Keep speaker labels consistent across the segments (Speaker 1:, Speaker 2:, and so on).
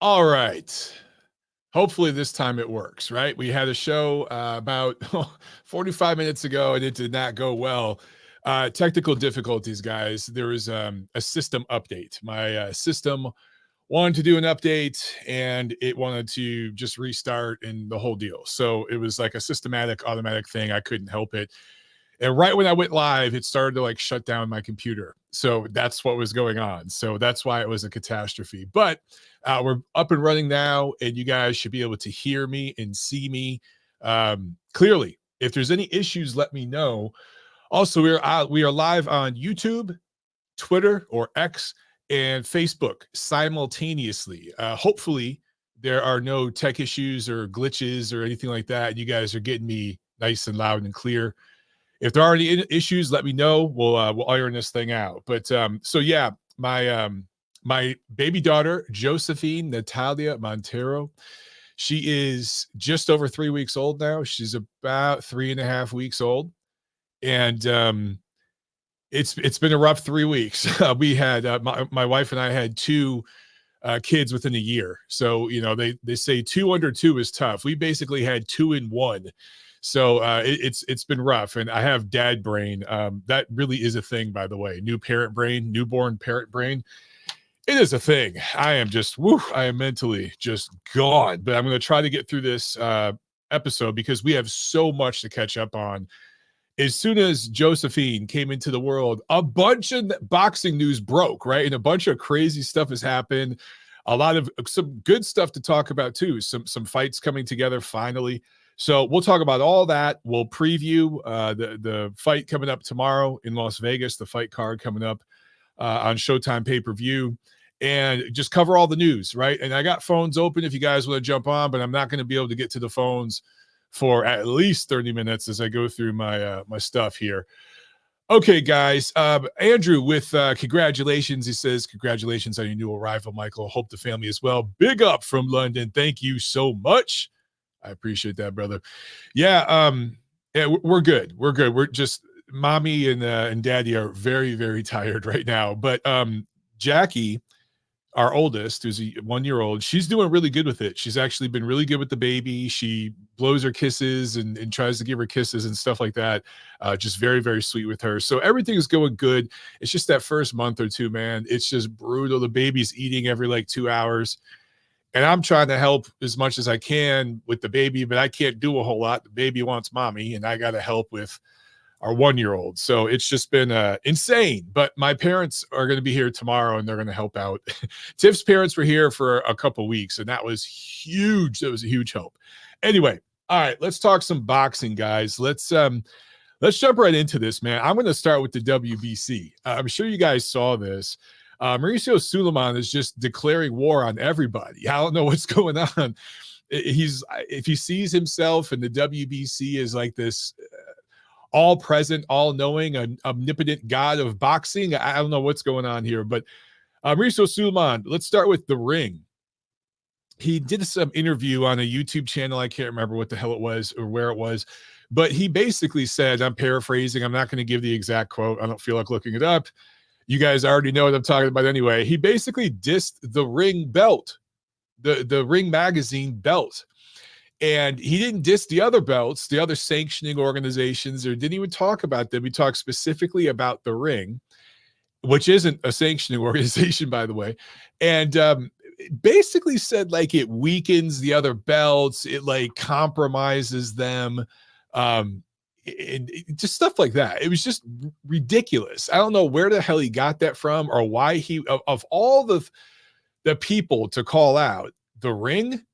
Speaker 1: All right. Hopefully this time it works, right? We had a show about 45 minutes ago and it did not go well. Technical difficulties, guys. There was a system update. My system wanted to do an update and it wanted to just restart and the whole deal. So it was like a systematic, automatic thing. I couldn't help it. And right when I went live, it started to like shut down my computer. So that's what was going on. So that's why it was a catastrophe. But we're up and running now, and you guys should be able to hear me and see me clearly. If there's any issues, let me know. Also, we are live on YouTube, Twitter or X, and Facebook simultaneously. Hopefully, there are no tech issues or glitches or anything like that. You guys are getting me nice and loud and clear. If there are any issues, let me know. We'll iron this thing out. But so yeah, my baby daughter, Josephine Natalia Montero, she is just over 3 weeks old now. She's about 3.5 weeks old. And it's been a rough 3 weeks. We had my wife and I had two kids within a year. So, you know, they say 2 under 2 is tough. We basically had 2 in 1. So it's been rough, and I have dad brain. That really is a thing, by the way. Newborn parent brain. It is a thing. I am mentally just gone. But I'm going to try to get through this episode because we have so much to catch up on. As soon as Josephine came into the world, a bunch of boxing news broke, right? And a bunch of crazy stuff has happened. A lot of some good stuff to talk about too. Some fights coming together finally. So we'll talk about all that. We'll preview the fight coming up tomorrow in Las Vegas, the fight card coming up on Showtime pay-per-view, and just cover all the news, right? And I got phones open if you guys want to jump on, but I'm not going to be able to get to the phones for at least 30 minutes as I go through my my stuff here. Okay, guys. Andrew with congratulations. He says, congratulations on your new arrival, Michael. Hope the family is well. Big up from London. Thank you so much. I appreciate that, brother. Yeah, we're good. We're good. We're just mommy and daddy are very, very tired right now. But Jackie, our oldest, who's a 1-year-old, she's doing really good with it. She's actually been really good with the baby. She blows her kisses and tries to give her kisses and stuff like that. Just very, very sweet with her. So everything is going good. It's just that first month or two, man. It's just brutal. The baby's eating every like 2 hours. And I'm trying to help as much as I can with the baby, but I can't do a whole lot. The baby wants mommy, and I got to help with our 1-year-old. So it's just been insane. But my parents are going to be here tomorrow, and they're going to help out. Tiff's parents were here for a couple weeks, and that was huge. That was a huge help. Anyway, all right, let's talk some boxing, guys. Let's jump right into this, man. I'm going to start with the WBC. I'm sure you guys saw this. Mauricio Suleiman is just declaring war on everybody. I don't know what's going on. If he sees himself in the WBC as like this all-present, all-knowing, omnipotent god of boxing, I don't know what's going on here. But Mauricio Suleiman, let's start with the ring. He did some interview on a YouTube channel. I can't remember what the hell it was or where it was. But he basically said, I'm paraphrasing, I'm not going to give the exact quote. I don't feel like looking it up. You guys already know what I'm talking about anyway. He basically dissed the Ring belt, the Ring magazine belt. And he didn't diss the other belts, the other sanctioning organizations, or didn't even talk about them. He talked specifically about the Ring, which isn't a sanctioning organization, by the way. And basically said like it weakens the other belts. It like compromises them. And just stuff like that. It was just ridiculous. I don't know where the hell he got that from or why he, of all the people to call out the Ring,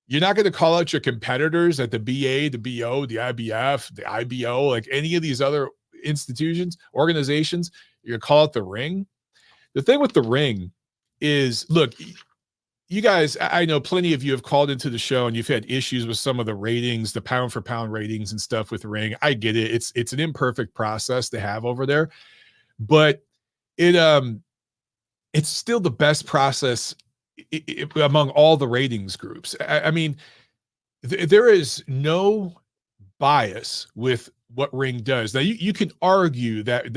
Speaker 1: you're not going to call out your competitors at the BA, the BO, the IBF, the IBO, like any of these other organizations. You're going to call out the Ring. The thing with the Ring is, look, you guys, I know plenty of you have called into the show and you've had issues with some of the ratings, the pound for pound ratings and stuff with Ring. I get it. It's an imperfect process to have over there, but it's still the best process among all the ratings groups. I mean, there is no bias with what Ring does. Now you can argue that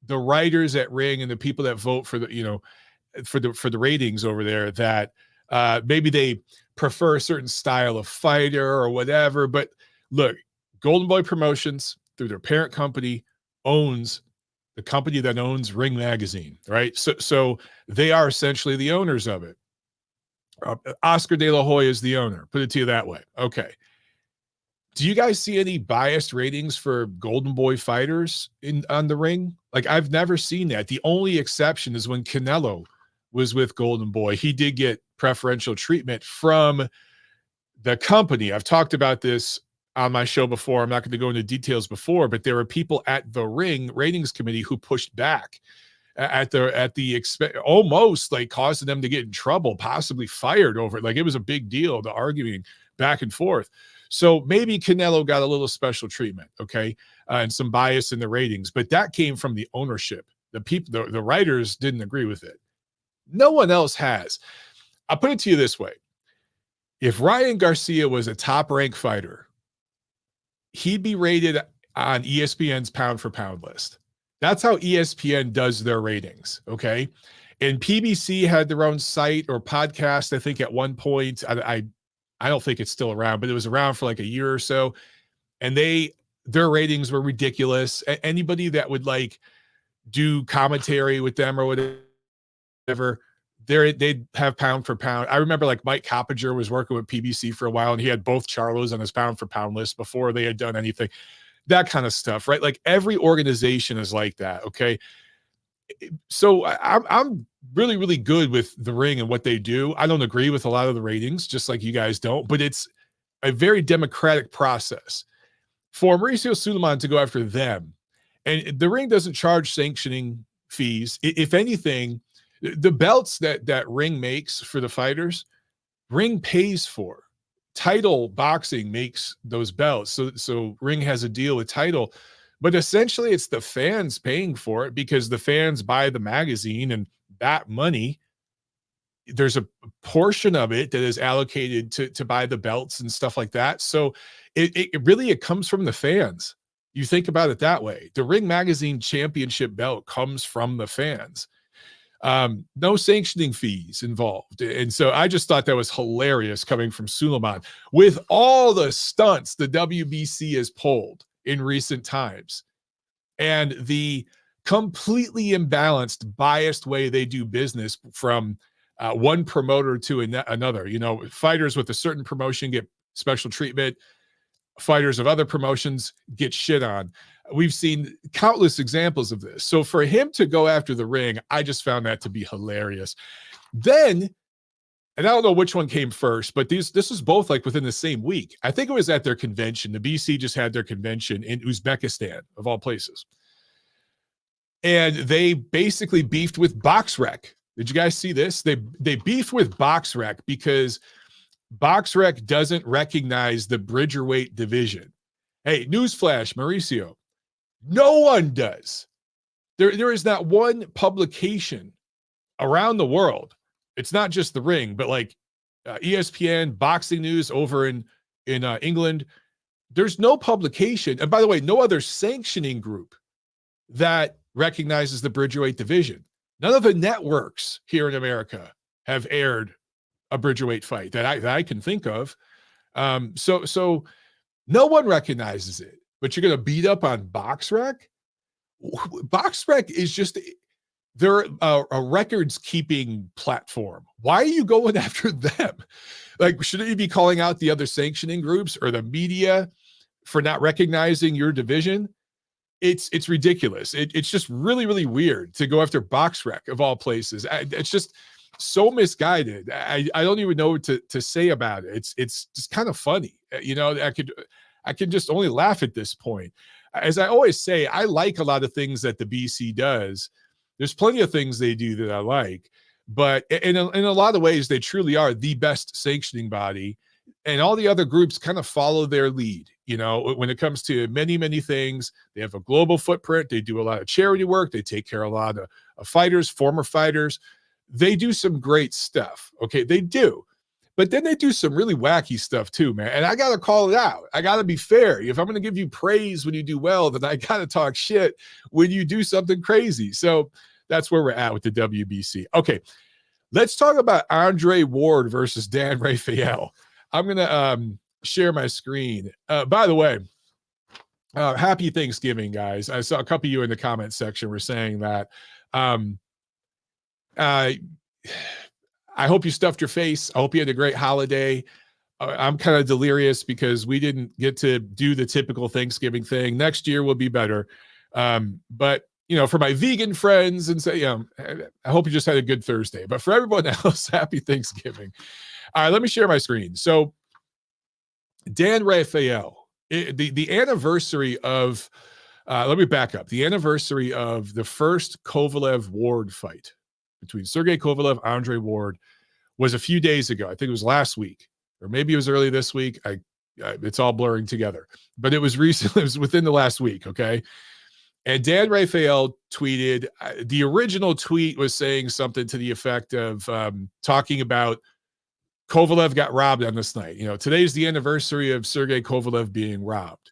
Speaker 1: the writers at Ring and the people that vote for the, for the ratings over there, that Maybe they prefer a certain style of fighter or whatever. But look, Golden Boy Promotions, through their parent company, owns the company that owns Ring Magazine, right? So they are essentially the owners of it. Oscar De La Hoya is the owner. Put it to you that way. Okay. Do you guys see any biased ratings for Golden Boy fighters on the ring? Like, I've never seen that. The only exception is when Canelo was with Golden Boy. He did get preferential treatment from the company. I've talked about this on my show before. I'm not going to go into details before, but there were people at the ring ratings committee who pushed back at the almost like causing them to get in trouble, possibly fired over it. Like, it was a big deal, the arguing back and forth. So maybe Canelo got a little special treatment, okay, and some bias in the ratings, but that came from the ownership. The people, the writers didn't agree with it. No one else has. I'll put it to you this way. If Ryan Garcia was a top-ranked fighter, he'd be rated on ESPN's pound-for-pound list. That's how ESPN does their ratings, okay? And PBC had their own site or podcast, I think, at one point. I don't think it's still around, but it was around for like a year or so. And their ratings were ridiculous. Anybody that would like do commentary with them or whatever, they'd have pound for pound. I remember like Mike Coppinger was working with PBC for a while, and he had both Charlos on his pound for pound list before they had done anything. That kind of stuff, right? Like, every organization is like that, okay? So I'm really, really good with the ring and what they do. I don't agree with a lot of the ratings, just like you guys don't, but it's a very democratic process for Mauricio Sulaiman to go after them. And the ring doesn't charge sanctioning fees. If anything, the belts that ring makes for the fighters, ring pays for. Title Boxing makes those belts. So ring has a deal with Title. But essentially, it's the fans paying for it because the fans buy the magazine, and that money, there's a portion of it that is allocated to buy the belts and stuff like that. So it really comes from the fans. You think about it that way. The Ring Magazine championship belt comes from the fans. No sanctioning fees involved. And so I just thought that was hilarious coming from Sulaiman. With all the stunts the WBC has pulled in recent times, and the completely imbalanced, biased way they do business from one promoter to another. You know, fighters with a certain promotion get special treatment. Fighters of other promotions get shit on. We've seen countless examples of this. So for him to go after the ring, I just found that to be hilarious. Then, and I don't know which one came first, but this was both like within the same week. I think it was at their convention. The BC just had their convention in Uzbekistan, of all places. And they basically beefed with BoxRec. Did you guys see this? They beefed with BoxRec because BoxRec doesn't recognize the Bridgerweight division. Hey, newsflash, Mauricio. No one does. There is not one publication around the world. It's not just the ring, but like ESPN, Boxing News over in England. There's no publication. And by the way, no other sanctioning group that recognizes the Bridgerweight division. None of the networks here in America have aired a Bridgerweight fight that I can think of. So no one recognizes it, but you're going to beat up on BoxRec? BoxRec is just, they're a records keeping platform. Why are you going after them? Like, shouldn't you be calling out the other sanctioning groups or the media for not recognizing your division? It's ridiculous. It's just really, really weird to go after BoxRec of all places. It's just so misguided. I don't even know what to say about it. It's just kind of funny. You know, I can just only laugh at this point. As I always say, I like a lot of things that the BC does. There's plenty of things they do that I like, but in a lot of ways, they truly are the best sanctioning body, and all the other groups kind of follow their lead. You know, when it comes to many, many things, they have a global footprint. They do a lot of charity work. They take care of a lot of fighters, former fighters. They do some great stuff. Okay, they do. But then they do some really wacky stuff too, man. And I got to call it out. I got to be fair. If I'm going to give you praise when you do well, then I got to talk shit when you do something crazy. So that's where we're at with the WBC. Okay, Let's talk about Andre Ward versus Dan Rafael. I'm going to share my screen. By the way, happy Thanksgiving, guys. I saw a couple of you in the comment section were saying that. I hope you stuffed your face. I hope you had a great holiday. I'm kind of delirious because we didn't get to do the typical Thanksgiving thing. Next year will be better. But for my vegan friends and say, I hope you just had a good Thursday. But for everyone else, happy Thanksgiving. All right, let me share my screen. So Dan Rafael, the anniversary of, let me back up. The anniversary of the first Kovalev-Ward fight between Sergey Kovalev, Andre Ward was a few days ago. I think it was last week, or maybe it was early this week. It's all blurring together, but it was recent. It was within the last week. Okay. And Dan Rafael tweeted, the original tweet was saying something to the effect of talking about Kovalev got robbed on this night. Today's the anniversary of Sergey Kovalev being robbed.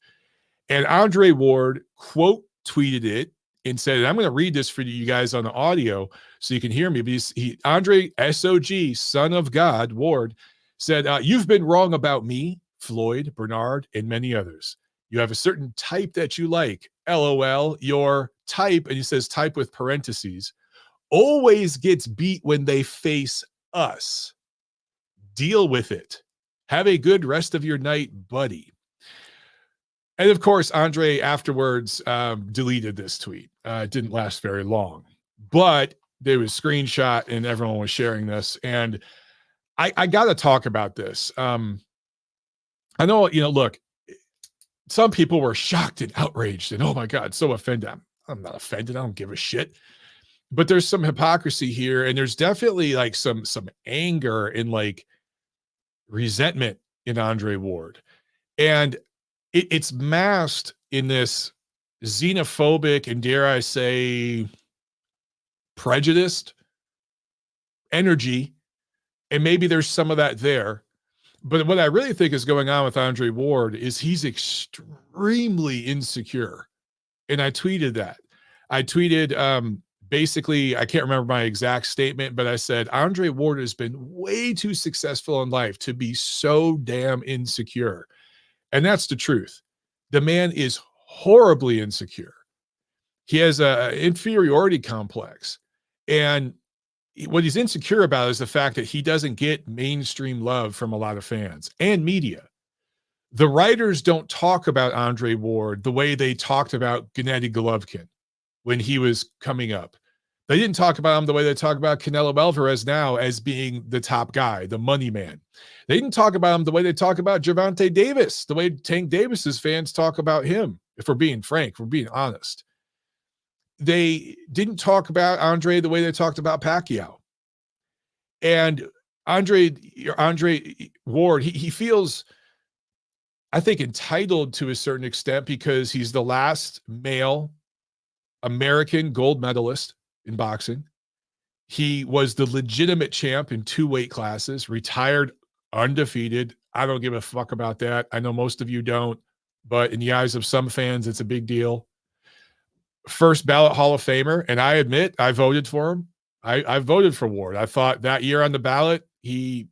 Speaker 1: And Andre Ward quote tweeted it and said, and I'm going to read this for you guys on the audio so you can hear me. But Andre SOG, son of God, Ward, said, you've been wrong about me, Floyd, Bernard, and many others. You have a certain type that you like. LOL, your type, and he says type with parentheses, always gets beat when they face us. Deal with it. Have a good rest of your night, buddy. And of course, Andre afterwards deleted this tweet. It didn't last very long, but there was a screenshot and everyone was sharing this. And I got to talk about this. I know, look, some people were shocked and outraged and, oh my God, so offended. I'm not offended. I don't give a shit. But there's some hypocrisy here. And there's definitely like some anger and like resentment in Andre Ward. And it's masked in this xenophobic and, dare I say, prejudiced energy. And maybe there's some of that there. But what I really think is going on with Andre Ward is he's extremely insecure. And I tweeted that. I tweeted, basically, I can't remember my exact statement, but I said, Andre Ward has been way too successful in life to be so damn insecure. And that's the truth. The man is horribly insecure. He has an inferiority complex. And what he's insecure about is the fact that he doesn't get mainstream love from a lot of fans and media. The writers don't talk about Andre Ward the way they talked about Gennady Golovkin when he was coming up. They didn't talk about him the way they talk about Canelo Alvarez now as being the top guy, the money man. They didn't talk about him the way they talk about Gervonta Davis, the way Tank Davis's fans talk about him, if we're being frank, if we're being honest. They didn't talk about Andre the way they talked about Pacquiao. And Andre Ward, he feels, I think, entitled to a certain extent because he's the last male American gold medalist in boxing. He was the legitimate champ in 2 weight classes, retired undefeated. I don't give a fuck about that. I know most of you don't, but in the eyes of some fans, it's a big deal. First ballot Hall of Famer, and I admit I voted for him. I voted for Ward. I thought that year on the ballot, he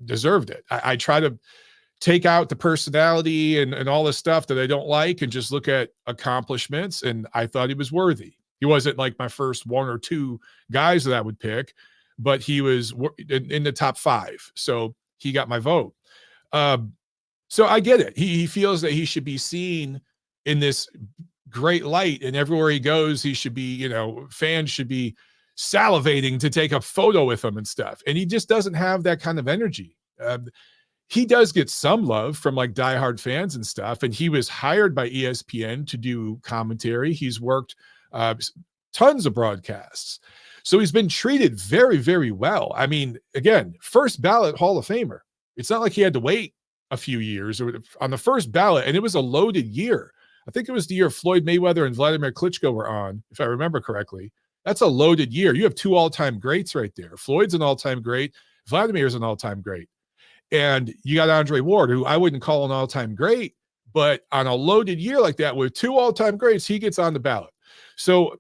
Speaker 1: deserved it. I try to take out the personality and all the stuff that I don't like and just look at accomplishments, and I thought he was worthy. He wasn't like my first 1 or 2 guys that I would pick, but he was in the top 5. So he got my vote. So I get it. He feels that he should be seen in this great light, and everywhere he goes, he should be, fans should be salivating to take a photo with him and stuff. And he just doesn't have that kind of energy. He does get some love from like diehard fans and stuff. And he was hired by ESPN to do commentary. He's worked tons of broadcasts. So he's been treated very, very well. I mean, again, first ballot Hall of Famer. It's not like he had to wait a few years or on the first ballot. And it was a loaded year. I think it was the year Floyd Mayweather and Vladimir Klitschko were on, if I remember correctly. That's a loaded year. You have 2 all-time greats right there. Floyd's an all-time great. Vladimir's an all-time great. And you got Andre Ward, who I wouldn't call an all-time great, but on a loaded year like that with 2 all-time greats, he gets on the ballot. So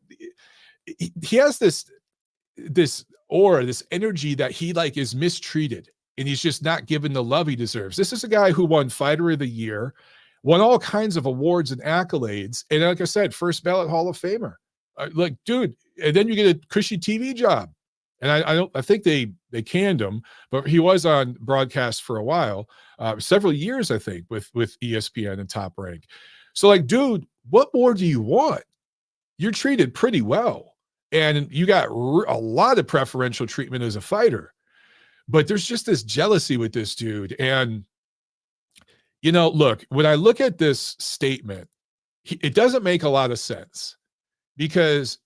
Speaker 1: he has this or this energy that he like is mistreated and he's just not given the love he deserves. This is a guy who won Fighter of the Year, won all kinds of awards and accolades, and like I said, first ballot Hall of Famer. Like, dude, and then you get a cushy TV job. And I think they canned him, but he was on broadcast for a while, several years, I think, with ESPN and Top Rank. So, like, dude, what more do you want? You're treated pretty well, and you got a lot of preferential treatment as a fighter. But there's just this jealousy with this dude. And, you know, look, when I look at this statement, it doesn't make a lot of sense, because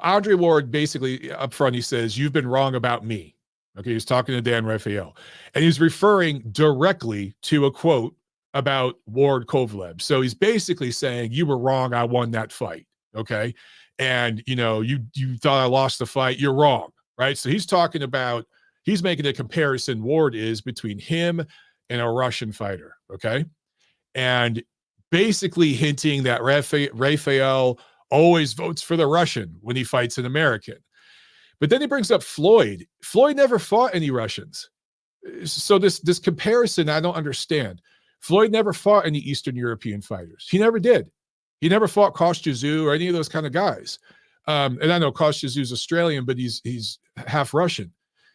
Speaker 1: Andre Ward basically up front, he says, "You've been wrong about me." Okay, he's talking to Dan Rafael, and he's referring directly to a quote about Ward Kovalev. So he's basically saying, "You were wrong. I won that fight." Okay, and you know, you thought I lost the fight. You're wrong, right? So he's talking about, he's making a comparison Ward is between him and a Russian fighter. Okay, and basically hinting that Rafael always votes for the Russian when he fights an American. But then he brings up Floyd. Floyd never fought any Russians. So this comparison, I don't understand. Floyd never fought any Eastern European fighters. He never did. He never fought Kostya or any of those kind of guys. And I know Kostya is Australian, but he's half Russian.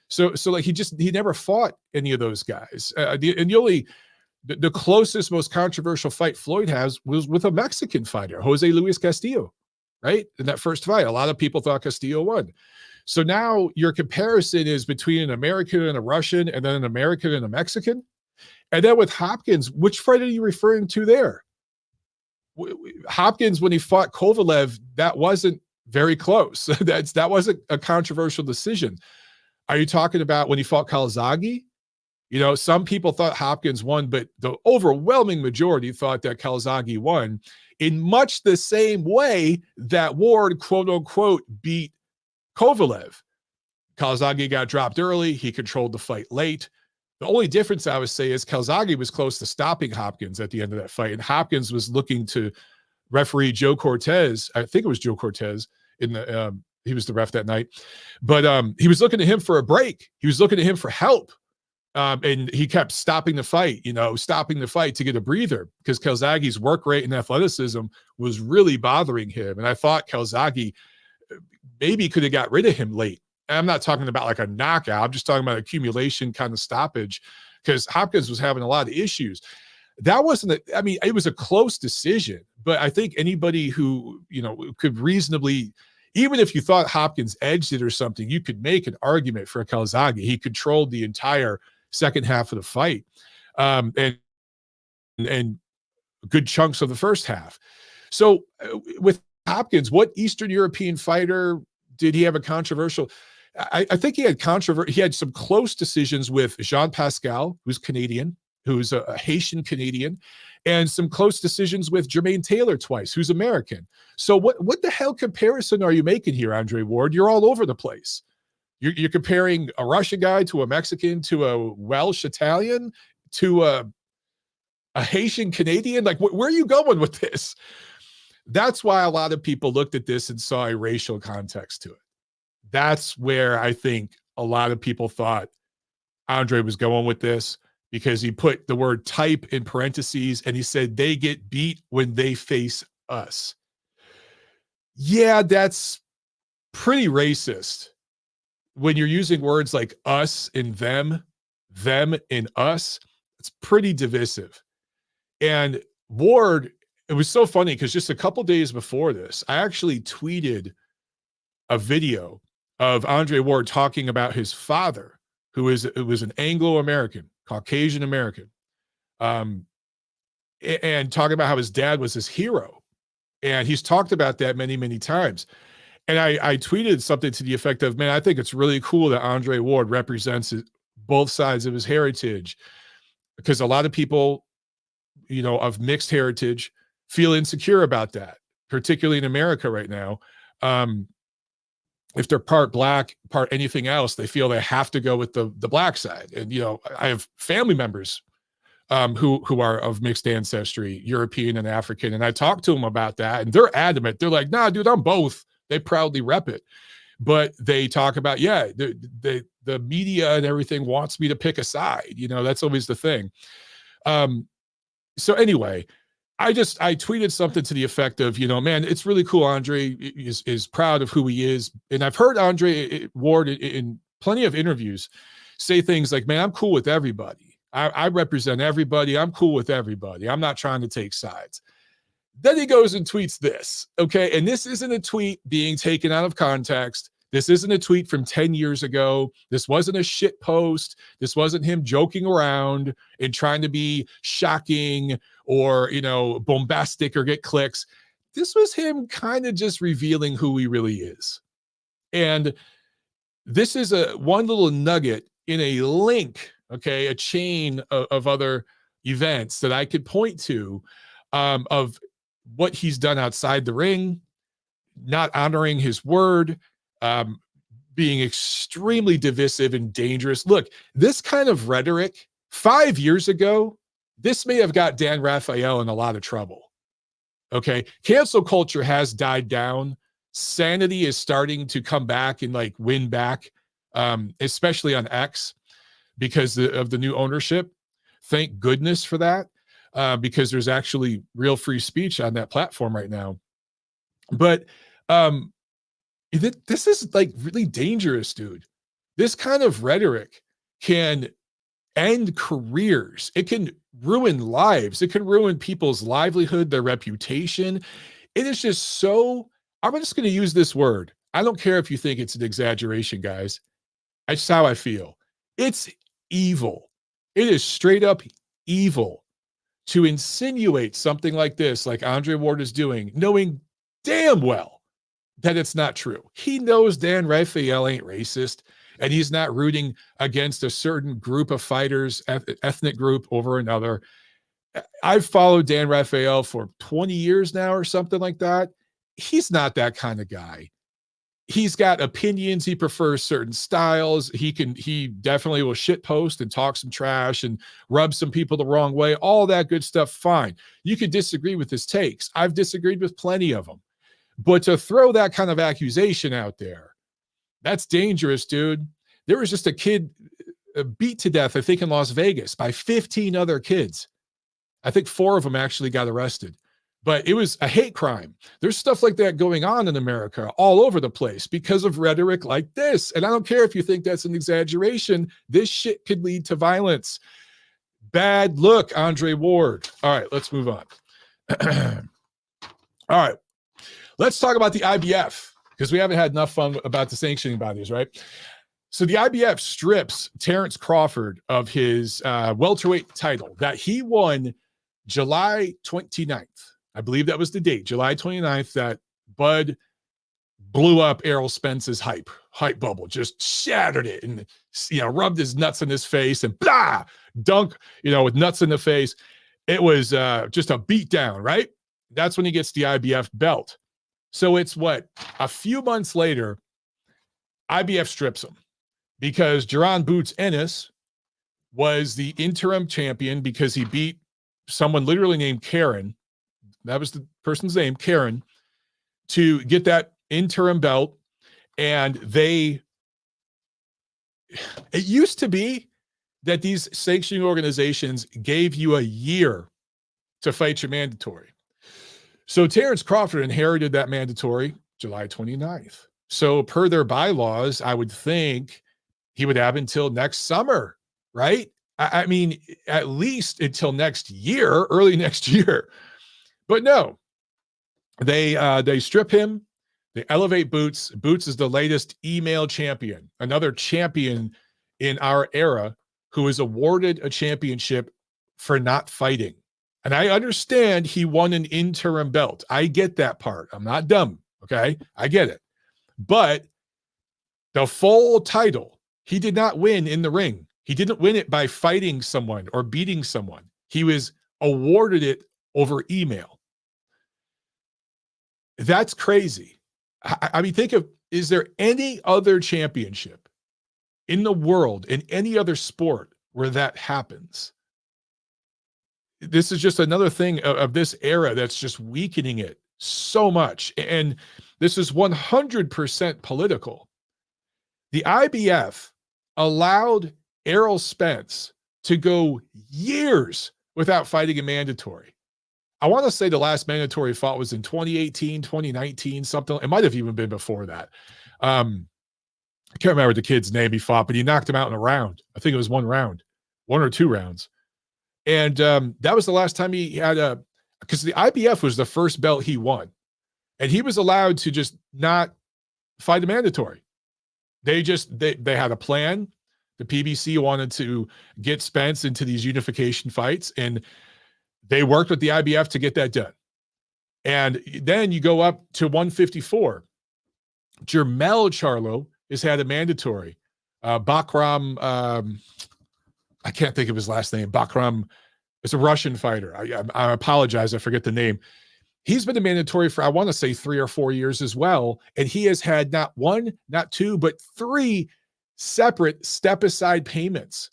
Speaker 1: So like he never fought any of those guys. And the closest, most controversial fight Floyd has was with a Mexican fighter, Jose Luis Castillo, right? In that first fight, a lot of people thought Castillo won. So now your comparison is between an American and a Russian, and then an American and a Mexican. And then with Hopkins, which fight are you referring to there? Hopkins, when he fought Kovalev, that wasn't very close. That wasn't a controversial decision. Are you talking about when he fought Calzaghe? You know, some people thought Hopkins won, but the overwhelming majority thought that Calzaghe won, in much the same way that Ward, quote unquote, beat Kovalev. Calzaghe got dropped early. He controlled the fight late. The only difference I would say is Calzaghe was close to stopping Hopkins at the end of that fight, and Hopkins was looking to referee Joe Cortez. I think it was Joe Cortez in the he was the ref that night, but he was looking to him for a break. He was looking to him for help. And he kept stopping the fight to get a breather, because Calzaghe's work rate and athleticism was really bothering him. And I thought Calzaghe maybe could have got rid of him late. And I'm not talking about like a knockout. I'm just talking about accumulation kind of stoppage, because Hopkins was having a lot of issues. That wasn't it was a close decision, but I think anybody who, you know, could reasonably, even if you thought Hopkins edged it or something, you could make an argument for Calzaghe. He controlled the entire second half of the fight, and good chunks of the first half. So with Hopkins, what Eastern European fighter did he have a controversial? I think he had he had some close decisions with Jean Pascal, who's Canadian, who's a Haitian Canadian, and some close decisions with Jermaine Taylor twice, who's American. So what the hell comparison are you making here, Andre Ward? You're all over the place. You're comparing a Russian guy to a Mexican to a Welsh Italian to a Haitian Canadian. Like, where are you going with this? That's why a lot of people looked at this and saw a racial context to it. That's where I think a lot of people thought Andre was going with this, because he put the word type in parentheses and he said they get beat when they face us. Yeah, that's pretty racist. When you're using words like us and them and us, it's pretty divisive. And Ward, it was so funny because just a couple days before this, I actually tweeted a video of Andre Ward talking about his father, who was an Anglo-American, Caucasian American, and talking about how his dad was his hero. And he's talked about that many, many times. And I tweeted something to the effect of, man, I think it's really cool that Andre Ward represents both sides of his heritage, because a lot of people, you know, of mixed heritage feel insecure about that, particularly in America right now. If they're part black, part anything else, they feel they have to go with the black side. And, you know, I have family members who are of mixed ancestry, European and African. And I talked to them about that, and they're adamant. They're like, nah, dude, I'm both. They proudly rep it. But they talk about, yeah, the media and everything wants me to pick a side. That's always the thing. So anyway, I tweeted something to the effect of, man, it's really cool. Andre is proud of who he is. And I've heard Andre Ward in plenty of interviews say things like, man, I'm cool with everybody. I represent everybody. I'm cool with everybody. I'm not trying to take sides. Then he goes and tweets this. Okay. And this isn't a tweet being taken out of context. This isn't a tweet from 10 years ago. This wasn't a shit post. This wasn't him joking around and trying to be shocking or, bombastic or get clicks. This was him kind of just revealing who he really is. And this is one little nugget in a link, okay, a chain of other events that I could point to of what he's done outside the ring, not honoring his word, being extremely divisive and dangerous. Look, this kind of rhetoric 5 years ago, this may have got Dan Rafael in a lot of trouble. Okay. Cancel culture has died down. Sanity is starting to come back and win back, especially on X because of the new ownership. Thank goodness for that, because there's actually real free speech on that platform right now. But this is really dangerous, dude. This kind of rhetoric can end careers. It can ruin lives. It can ruin people's livelihood, their reputation. It is just so, I'm just going to use this word. I don't care if you think it's an exaggeration, guys. That's how I feel. It's evil. It is straight up evil to insinuate something like this, like Andre Ward is doing, knowing damn well that it's not true. He knows Dan Rafael ain't racist, and he's not rooting against a certain group of fighters, ethnic group over another. I've followed Dan Rafael for 20 years now or something like that. He's not that kind of guy. He's got opinions. He prefers certain styles. He definitely will shit post and talk some trash and rub some people the wrong way. All that good stuff. Fine. You could disagree with his takes. I've disagreed with plenty of them. But to throw that kind of accusation out there, that's dangerous, dude. There was just a kid beat to death, I think, in Las Vegas by 15 other kids. I think 4 of them actually got arrested. But it was a hate crime. There's stuff like that going on in America all over the place because of rhetoric like this. And I don't care if you think that's an exaggeration. This shit could lead to violence. Bad look, Andre Ward. All right, let's move on. All right. Let's talk about the IBF, because we haven't had enough fun about the sanctioning bodies, right? So the IBF strips Terence Crawford of his welterweight title that he won July 29th. I believe that was the date, July 29th, that Bud blew up Errol Spence's hype bubble, just shattered it and, rubbed his nuts in his face and blah, dunk, with nuts in the face. It was just a beat down, right? That's when he gets the IBF belt. So it's a few months later, IBF strips him because Jaron Boots Ennis was the interim champion because he beat someone literally named Karen. That was the person's name, Karen, to get that interim belt. And it used to be that these sanctioning organizations gave you a year to fight your mandatory. So Terence Crawford inherited that mandatory July 29th. So per their bylaws, I would think he would have until next summer, right? I mean, at least until next year, early next year. But no, they strip him. They elevate Boots. Boots is the latest email champion, another champion in our era who is awarded a championship for not fighting. And I understand he won an interim belt. I get that part. I'm not dumb, okay? I get it. But the full title, he did not win in the ring. He didn't win it by fighting someone or beating someone. He was awarded it over email. That's crazy. I mean, is there any other championship in the world, in any other sport, where that happens? This is just another thing of this era that's just weakening it so much. And this is 100% political. The IBF allowed Errol Spence to go years without fighting a mandatory. I want to say the last mandatory fought was in 2018, 2019, something. It might have even been before that. I can't remember the kid's name he fought, but he knocked him out in a round. I think it was one or two rounds. And that was the last time he had because the IBF was the first belt he won. And he was allowed to just not fight a mandatory. They had a plan. The PBC wanted to get Spence into these unification fights, and they worked with the IBF to get that done. And then you go up to 154. Jermell Charlo has had a mandatory. Bakram, I can't think of his last name. Bakram is a Russian fighter. I apologize. I forget the name. He's been a mandatory for, I want to say, 3 or 4 years as well. And he has had not one, not two, but 3 separate step-aside payments.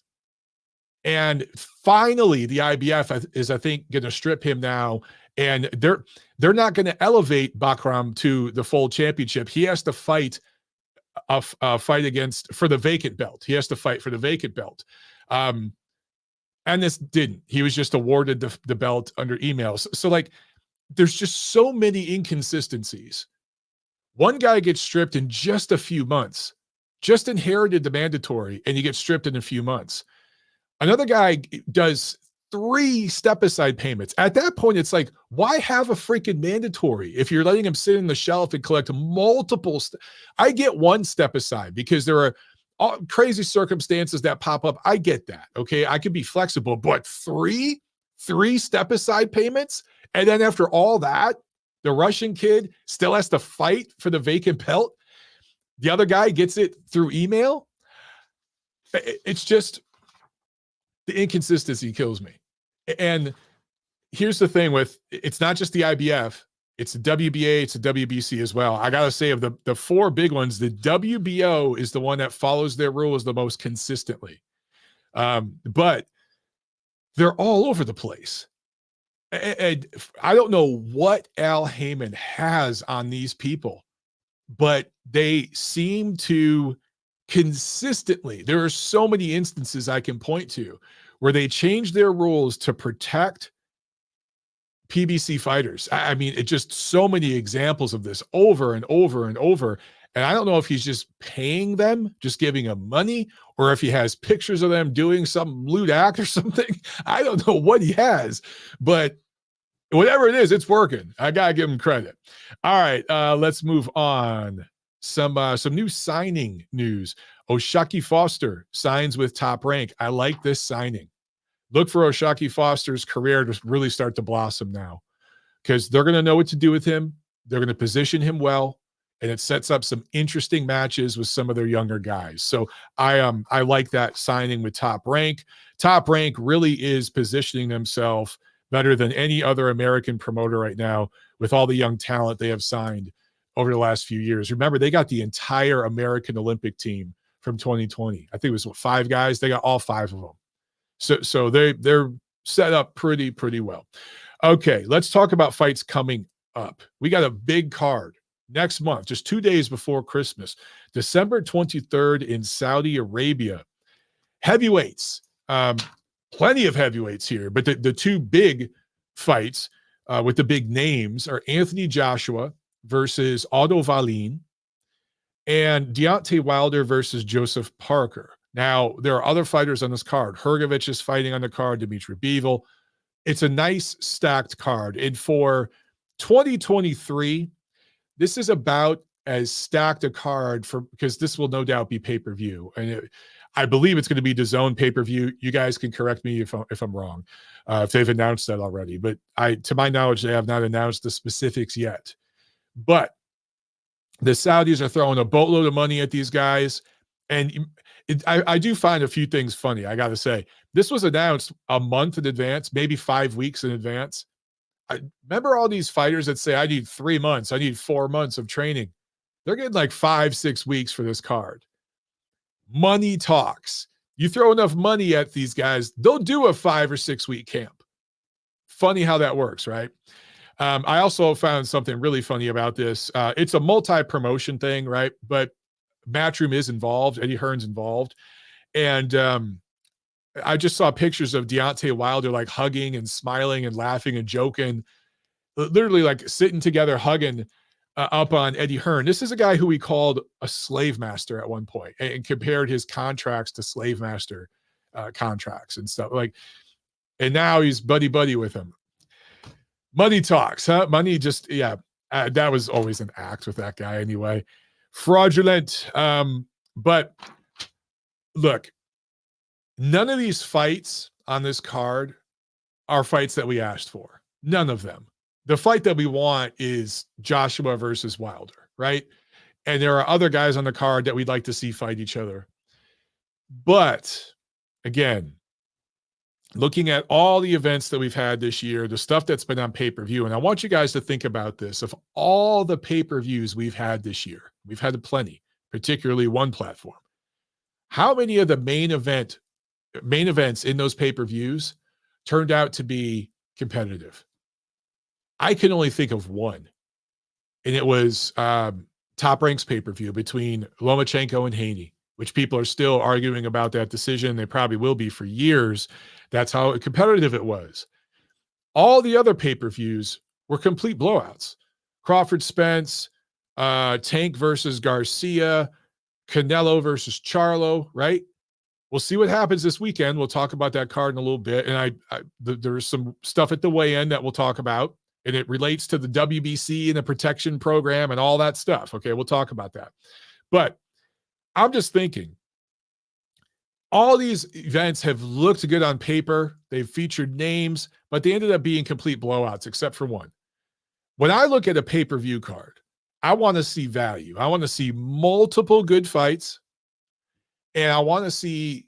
Speaker 1: And finally, the IBF is, I think, going to strip him now. And they're not going to elevate Bakram to the full championship. He has to fight for the vacant belt. He has to fight for the vacant belt. And this didn't. He was just awarded the belt under emails. So, like, there's just so many inconsistencies. One guy gets stripped in just a few months, just inherited the mandatory, and he gets stripped in a few months. Another guy does 3 step-aside payments. At that point, it's like, why have a freaking mandatory if you're letting him sit in the shelf and collect multiple? I get 1 step-aside because there are all crazy circumstances that pop up. I get that, okay? I can be flexible, but 3 step-aside payments? And then after all that, the Russian kid still has to fight for the vacant belt. The other guy gets it through email. It's just, the inconsistency kills me. And here's the thing with, it's not just the IBF, it's the WBA, it's the WBC as well. I got to say, of the 4 big ones, the WBO is the one that follows their rules the most consistently. But they're all over the place. And I don't know what Al Heyman has on these people, but they seem to consistently, there are so many instances I can point to where they change their rules to protect PBC fighters. I mean, it just so many examples of this over and over and over. And I don't know if he's just paying them, just giving them money, or if he has pictures of them doing some lewd act or something. I don't know what he has, but whatever it is, it's working. I got to give him credit. All right, let's move on. Some new signing news. Usyk Foster signs with Top Rank. I like this signing. Look for Usyk Foster's career to really start to blossom now, because they're going to know what to do with him. They're going to position him well, and it sets up some interesting matches with some of their younger guys. So I like that signing with Top Rank. Top Rank really is positioning themselves better than any other American promoter right now with all the young talent they have signed over the last few years. Remember, they got the entire American Olympic team from 2020. I think it was 5 guys. They got all 5 of them. So they're set up pretty well. Okay, let's talk about fights coming up. We got a big card next month, just 2 days before Christmas, December 23rd in Saudi Arabia. Heavyweights, plenty of heavyweights here, but the 2 big fights with the big names are Anthony Joshua versus Otto Wallin and Deontay Wilder versus Joseph Parker. Now, there are other fighters on this card. Hrgovic is fighting on the card, Dimitri Bivol. It's a nice stacked card. And for 2023, this is about as stacked a card because this will no doubt be pay-per-view. And I believe it's going to be DAZN pay-per-view. You guys can correct me if I'm wrong, if they've announced that already. But to my knowledge, they have not announced the specifics yet. But the Saudis are throwing a boatload of money at these guys. And I do find a few things funny, I got to say. This was announced a month in advance, maybe 5 weeks in advance. I remember all these fighters that say, I need 3 months, I need 4 months of training. They're getting like 5-6 weeks for this card. Money talks. You throw enough money at these guys, they'll do a 5 or 6 week camp. Funny how that works, right? I also found something really funny about this. It's a multi-promotion thing, right? But Matchroom is involved. Eddie Hearn's involved. And I just saw pictures of Deontay Wilder like hugging and smiling and laughing and joking, literally like sitting together, hugging up on Eddie Hearn. This is a guy who we called a slave master at one point and compared his contracts to slave master contracts and stuff like, and now he's buddy with him. Money talks, huh? Money just, yeah, that was always an act with that guy anyway. Fraudulent. But look, none of these fights on this card are fights that we asked for. None of them. The fight that we want is Joshua versus Wilder, right? And there are other guys on the card that we'd like to see fight each other. But again, looking at all the events that we've had this year, the stuff that's been on pay-per-view, and I want you guys to think about this. Of all the pay-per-views we've had this year, we've had plenty, particularly one platform. How many of the main events in those pay-per-views turned out to be competitive? I can only think of one, and it was Top Rank's pay-per-view between Lomachenko and Haney, which people are still arguing about that decision. They probably will be for years. That's how competitive it was. All the other pay-per-views were complete blowouts. Crawford Spence, Tank versus Garcia, Canelo versus Charlo, right? We'll see what happens this weekend. We'll talk about that card in a little bit. And there's some stuff at the weigh-in that we'll talk about, and it relates to the WBC and the protection program and all that stuff. Okay, we'll talk about that. But I'm just thinking, all these events have looked good on paper. They've featured names, but they ended up being complete blowouts, except for one. When I look at a pay-per-view card, I want to see value. I want to see multiple good fights. And I want to see,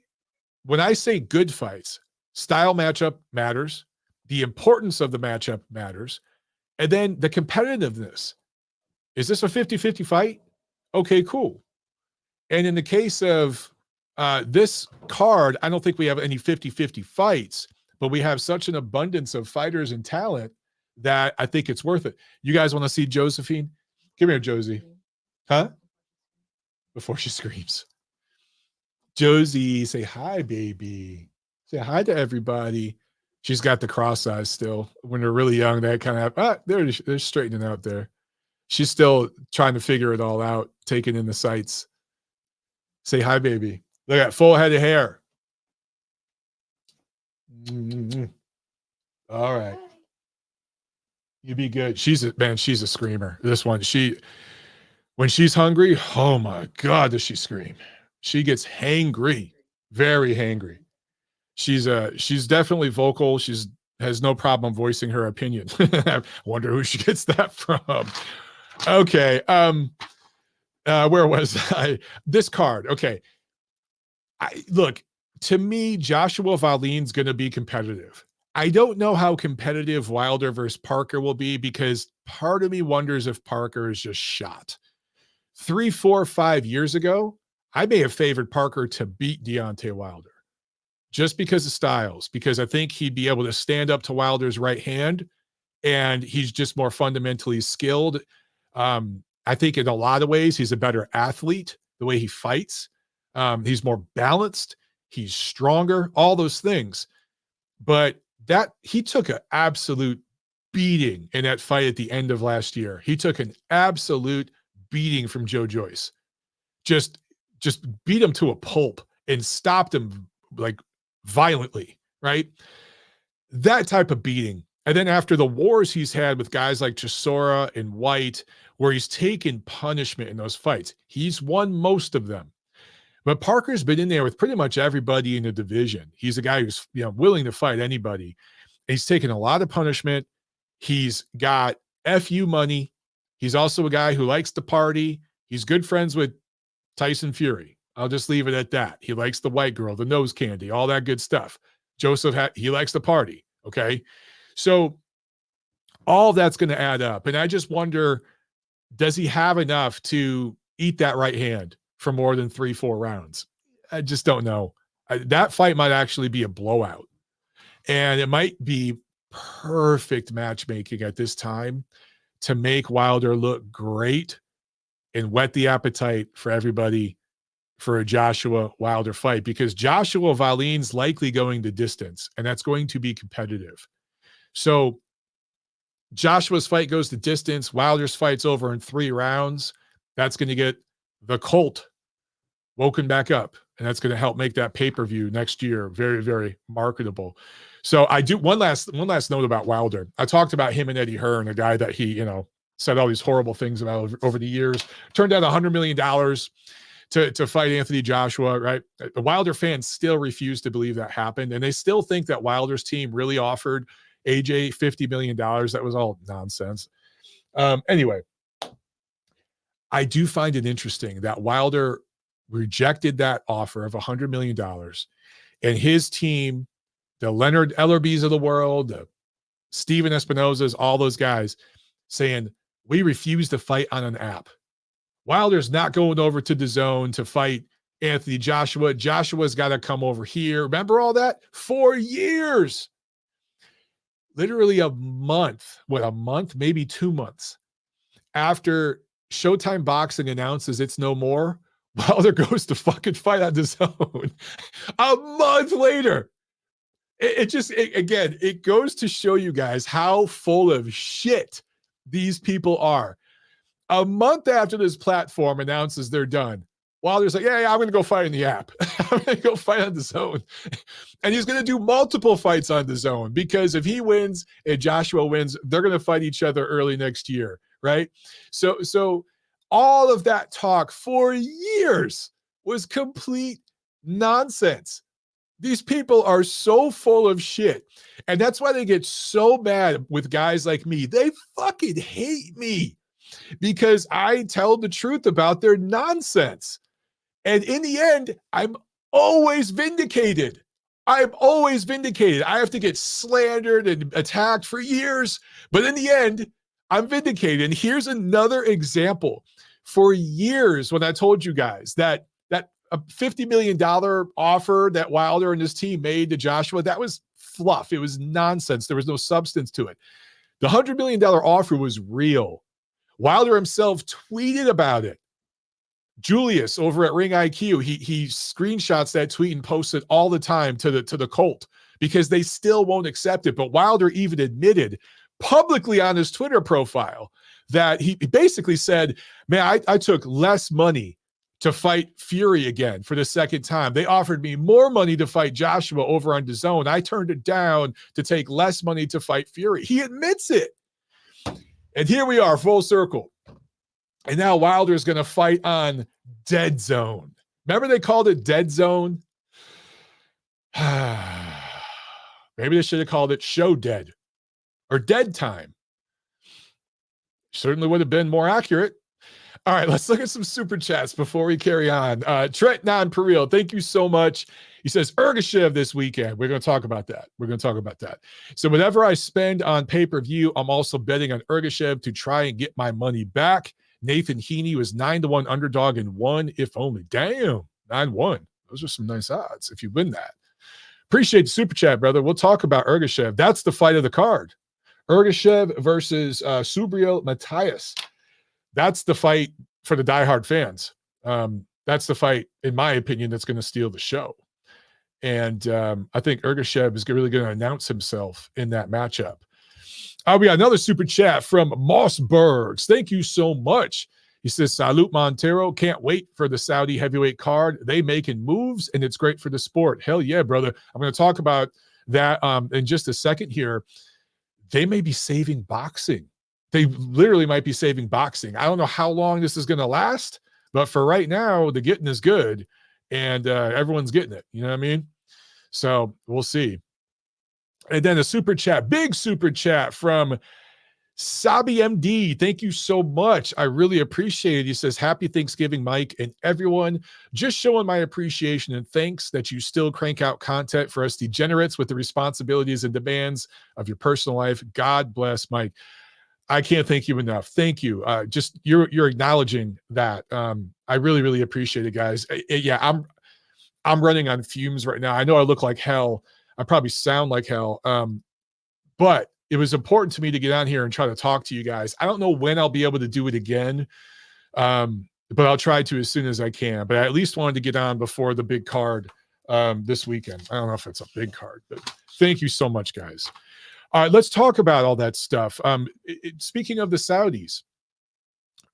Speaker 1: when I say good fights, style matchup matters. The importance of the matchup matters. And then the competitiveness. Is this a 50-50 fight? Okay, cool. And in the case of this card, I don't think we have any 50-50 fights, but we have such an abundance of fighters and talent that I think it's worth it. You guys want to see Josephine? Come here, Josie. Huh? Before she screams. Josie, say hi, baby. Say hi to everybody. She's got the cross eyes still. When they're really young, they kind of have, they're straightening out there. She's still trying to figure it all out, taking in the sights. Say hi, baby. Look at that full head of hair. Mm-hmm. All right. You be good. She's a screamer. This one, when she's hungry, oh my God, does she scream? She gets hangry, very hangry. She's definitely vocal. Has no problem voicing her opinion. I wonder who she gets that from. Okay. Where was I? This card. Okay. Look, to me, Joshua Valin's going to be competitive. I don't know how competitive Wilder versus Parker will be, because part of me wonders if Parker is just shot. 3, 4, 5 years ago, I may have favored Parker to beat Deontay Wilder just because of styles, because I think he'd be able to stand up to Wilder's right hand, and he's just more fundamentally skilled. I think in a lot of ways, he's a better athlete, the way he fights. He's more balanced. He's stronger, all those things. But that he took an absolute beating in that fight at the end of last year. He took an absolute beating from Joe Joyce. Just beat him to a pulp and stopped him like violently, right? That type of beating. And then after the wars he's had with guys like Chisora and White, where he's taken punishment in those fights, he's won most of them. But Parker's been in there with pretty much everybody in the division. He's a guy who's willing to fight anybody. He's taken a lot of punishment. He's got FU money. He's also a guy who likes to party. He's good friends with Tyson Fury. I'll just leave it at that. He likes the white girl, the nose candy, all that good stuff. Joseph, he likes to party. Okay. So all that's going to add up. And I just wonder, does he have enough to eat that right hand for more than 3-4 rounds? I just don't know. That fight might actually be a blowout, and it might be perfect matchmaking at this time to make Wilder look great and whet the appetite for everybody for a Joshua Wilder fight, because Joshua Valin's likely going the distance, and that's going to be competitive. So Joshua's fight goes the distance. Wilder's fight's over in 3 rounds. That's going to get the cult woken back up, and that's going to help make that pay-per-view next year very, very marketable. So I do one last note about Wilder. I talked about him and Eddie Hearn, a guy that he, said all these horrible things about over the years. Turned out $100 million to fight Anthony Joshua, right? The Wilder fans still refuse to believe that happened, and they still think that Wilder's team really offered AJ $50 million. That was all nonsense. Anyway, I do find it interesting that Wilder rejected that offer of $100 million, and his team, the Leonard Ellerbys of the world, the Steven Espinosas, all those guys, saying, we refuse to fight on an app. Wilder's not going over to DAZN to fight Anthony Joshua. Joshua's got to come over here. Remember all that? 4 years. Literally a month, maybe 2 months after Showtime Boxing announces it's no more, Wilder goes to fucking fight on DAZN. A month later. It goes to show you guys how full of shit these people are. A month after this platform announces they're done, Wilder's like, yeah, I'm going to go fight in the app. I'm going to go fight on DAZN. And he's going to do multiple fights on DAZN, because if he wins and Joshua wins, they're going to fight each other early next year, right? So all of that talk for years was complete nonsense. These people are so full of shit. And that's why they get so mad with guys like me. They fucking hate me because I tell the truth about their nonsense. And in the end, I'm always vindicated. I have to get slandered and attacked for years. But in the end, I'm vindicated. And here's another example. For years, when I told you guys that a $50 million offer that Wilder and his team made to Joshua, that was fluff. It was nonsense. There was no substance to it. The $100 million offer was real. Wilder himself tweeted about it. Julius over at Ring IQ, he screenshots that tweet and posts it all the time to the cult, because they still won't accept it. But Wilder even admitted publicly on his Twitter profile that he basically said, man, I took less money to fight Fury again for the second time. They offered me more money to fight Joshua over on DAZN. I turned it down to take less money to fight Fury. He admits it. And here we are, full circle. And now Wilder is going to fight on Dead Zone. Remember they called it Dead Zone? Maybe they should have called it Show Dead or Dead Time. Certainly would have been more accurate. All right, let's look at some super chats before we carry on. Trent Non-Perreal, thank you so much. He says, Ergashev this weekend. We're going to talk about that. So whatever I spend on pay-per-view, I'm also betting on Ergashev to try and get my money back. Nathan Heaney was 9-1 underdog and won, if only. Damn, 9-1. Those are some nice odds if you win that. Appreciate the super chat, brother. We'll talk about Ergashev. That's the fight of the card. Ergashev versus Subriel Matias. That's the fight for the diehard fans. That's the fight, in my opinion, that's going to steal the show. And I think Ergashev is really going to announce himself in that matchup. We got another super chat from Mossbergs. Thank you so much. He says, Salute Montero. Can't wait for the Saudi heavyweight card. They making moves, and it's great for the sport. Hell yeah, brother. I'm going to talk about that in just a second here. They may be saving boxing. They literally might be saving boxing. I don't know how long this is going to last, but for right now, the getting is good, and everyone's getting it. You know what I mean? So we'll see. And then a super chat, big super chat from Sabi MD. Thank you so much. I really appreciate it. He says, Happy Thanksgiving, Mike, and everyone. Just showing my appreciation and thanks that you still crank out content for us degenerates with the responsibilities and demands of your personal life. God bless, Mike. I can't thank you enough. Thank you. Just you're acknowledging that. I really, really appreciate it, guys. Yeah, I'm running on fumes right now. I know I look like hell. I probably sound like hell. But it was important to me to get on here and try to talk to you guys. I don't know when I'll be able to do it again. But I'll try to as soon as I can. But I at least wanted to get on before the big card this weekend. I don't know if it's a big card, but thank you so much, guys. All right, let's talk about all that stuff. Speaking of the Saudis,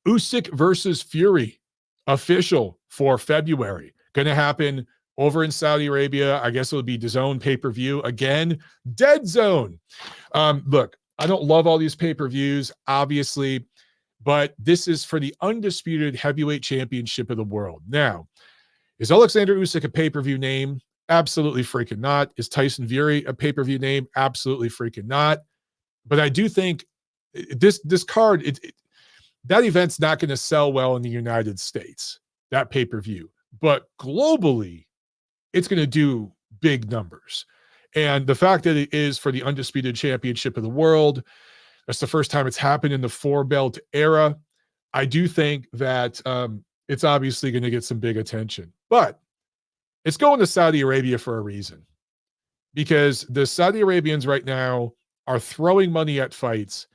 Speaker 1: Usyk versus Fury, official for February. Going to happen over in Saudi Arabia. I guess it'll be DAZN pay-per-view. Again, dead zone. Look, I don't love all these pay-per-views, obviously, but this is for the undisputed heavyweight championship of the world. Now, is Alexander Usyk a pay-per-view name? Absolutely freaking not. Is Tyson Fury a pay-per-view name? Absolutely freaking not. But I do think this card, that event's not going to sell well in the United States, that pay-per-view. But globally, it's going to do big numbers. And the fact that it is for the undisputed championship of the world, that's the first time it's happened in the four-belt era. I do think that it's obviously going to get some big attention. But it's going to Saudi Arabia for a reason. Because the Saudi Arabians right now are throwing money at fights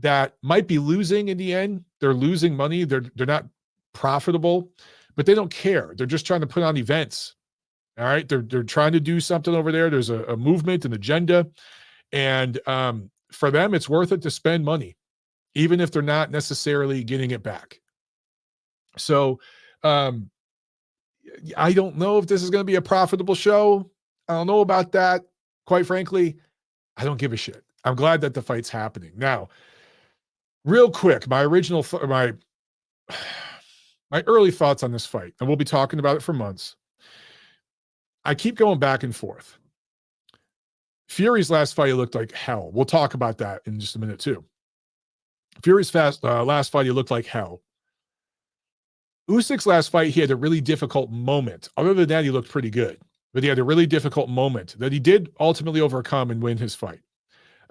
Speaker 1: that might be losing in the end. They're losing money. They're not profitable, but they don't care. They're just trying to put on events. All right. They're trying to do something over there. There's a movement, an agenda. And for them, it's worth it to spend money, even if they're not necessarily getting it back. So I don't know if this is going to be a profitable show. I don't know about that. Quite frankly, I don't give a shit. I'm glad that the fight's happening. Now, real quick, my early thoughts on this fight, and we'll be talking about it for months. I keep going back and forth. Fury's last fight, he looked like hell. We'll talk about that in just a minute too. Fury's last fight, he looked like hell. Usyk's last fight, he had a really difficult moment. Other than that, he looked pretty good. But he had a really difficult moment that he did ultimately overcome and win his fight.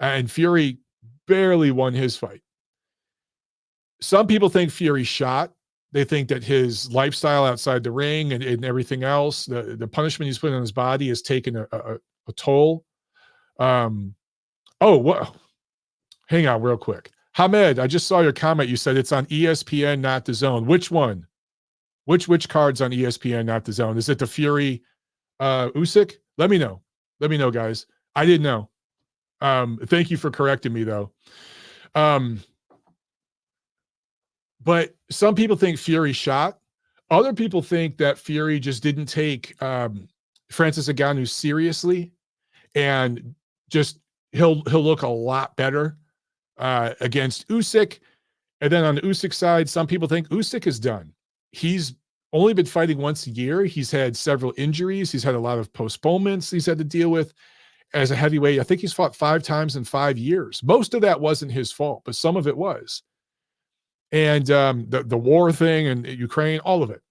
Speaker 1: And Fury barely won his fight. Some people think Fury shot. They think that his lifestyle outside the ring and everything else, the punishment he's put on his body has taken a toll. Hang on real quick. Hamed, I just saw your comment. You said it's on ESPN, not DAZN. Which one? Which card's on ESPN, not DAZN? Is it the Fury Usyk? Let me know. Let me know, guys. I didn't know. Thank you for correcting me, though. But some people think Fury shot. Other people think that Fury just didn't take Francis Ngannou seriously, and just he'll look a lot better against Usyk. And then on the Usyk side, some people think Usyk is done. He's only been fighting once a year. He's had several injuries. He's had a lot of postponements he's had to deal with as a heavyweight. I think he's fought 5 times in 5 years. Most of that wasn't his fault, but some of it was. And the war thing and Ukraine, all of it.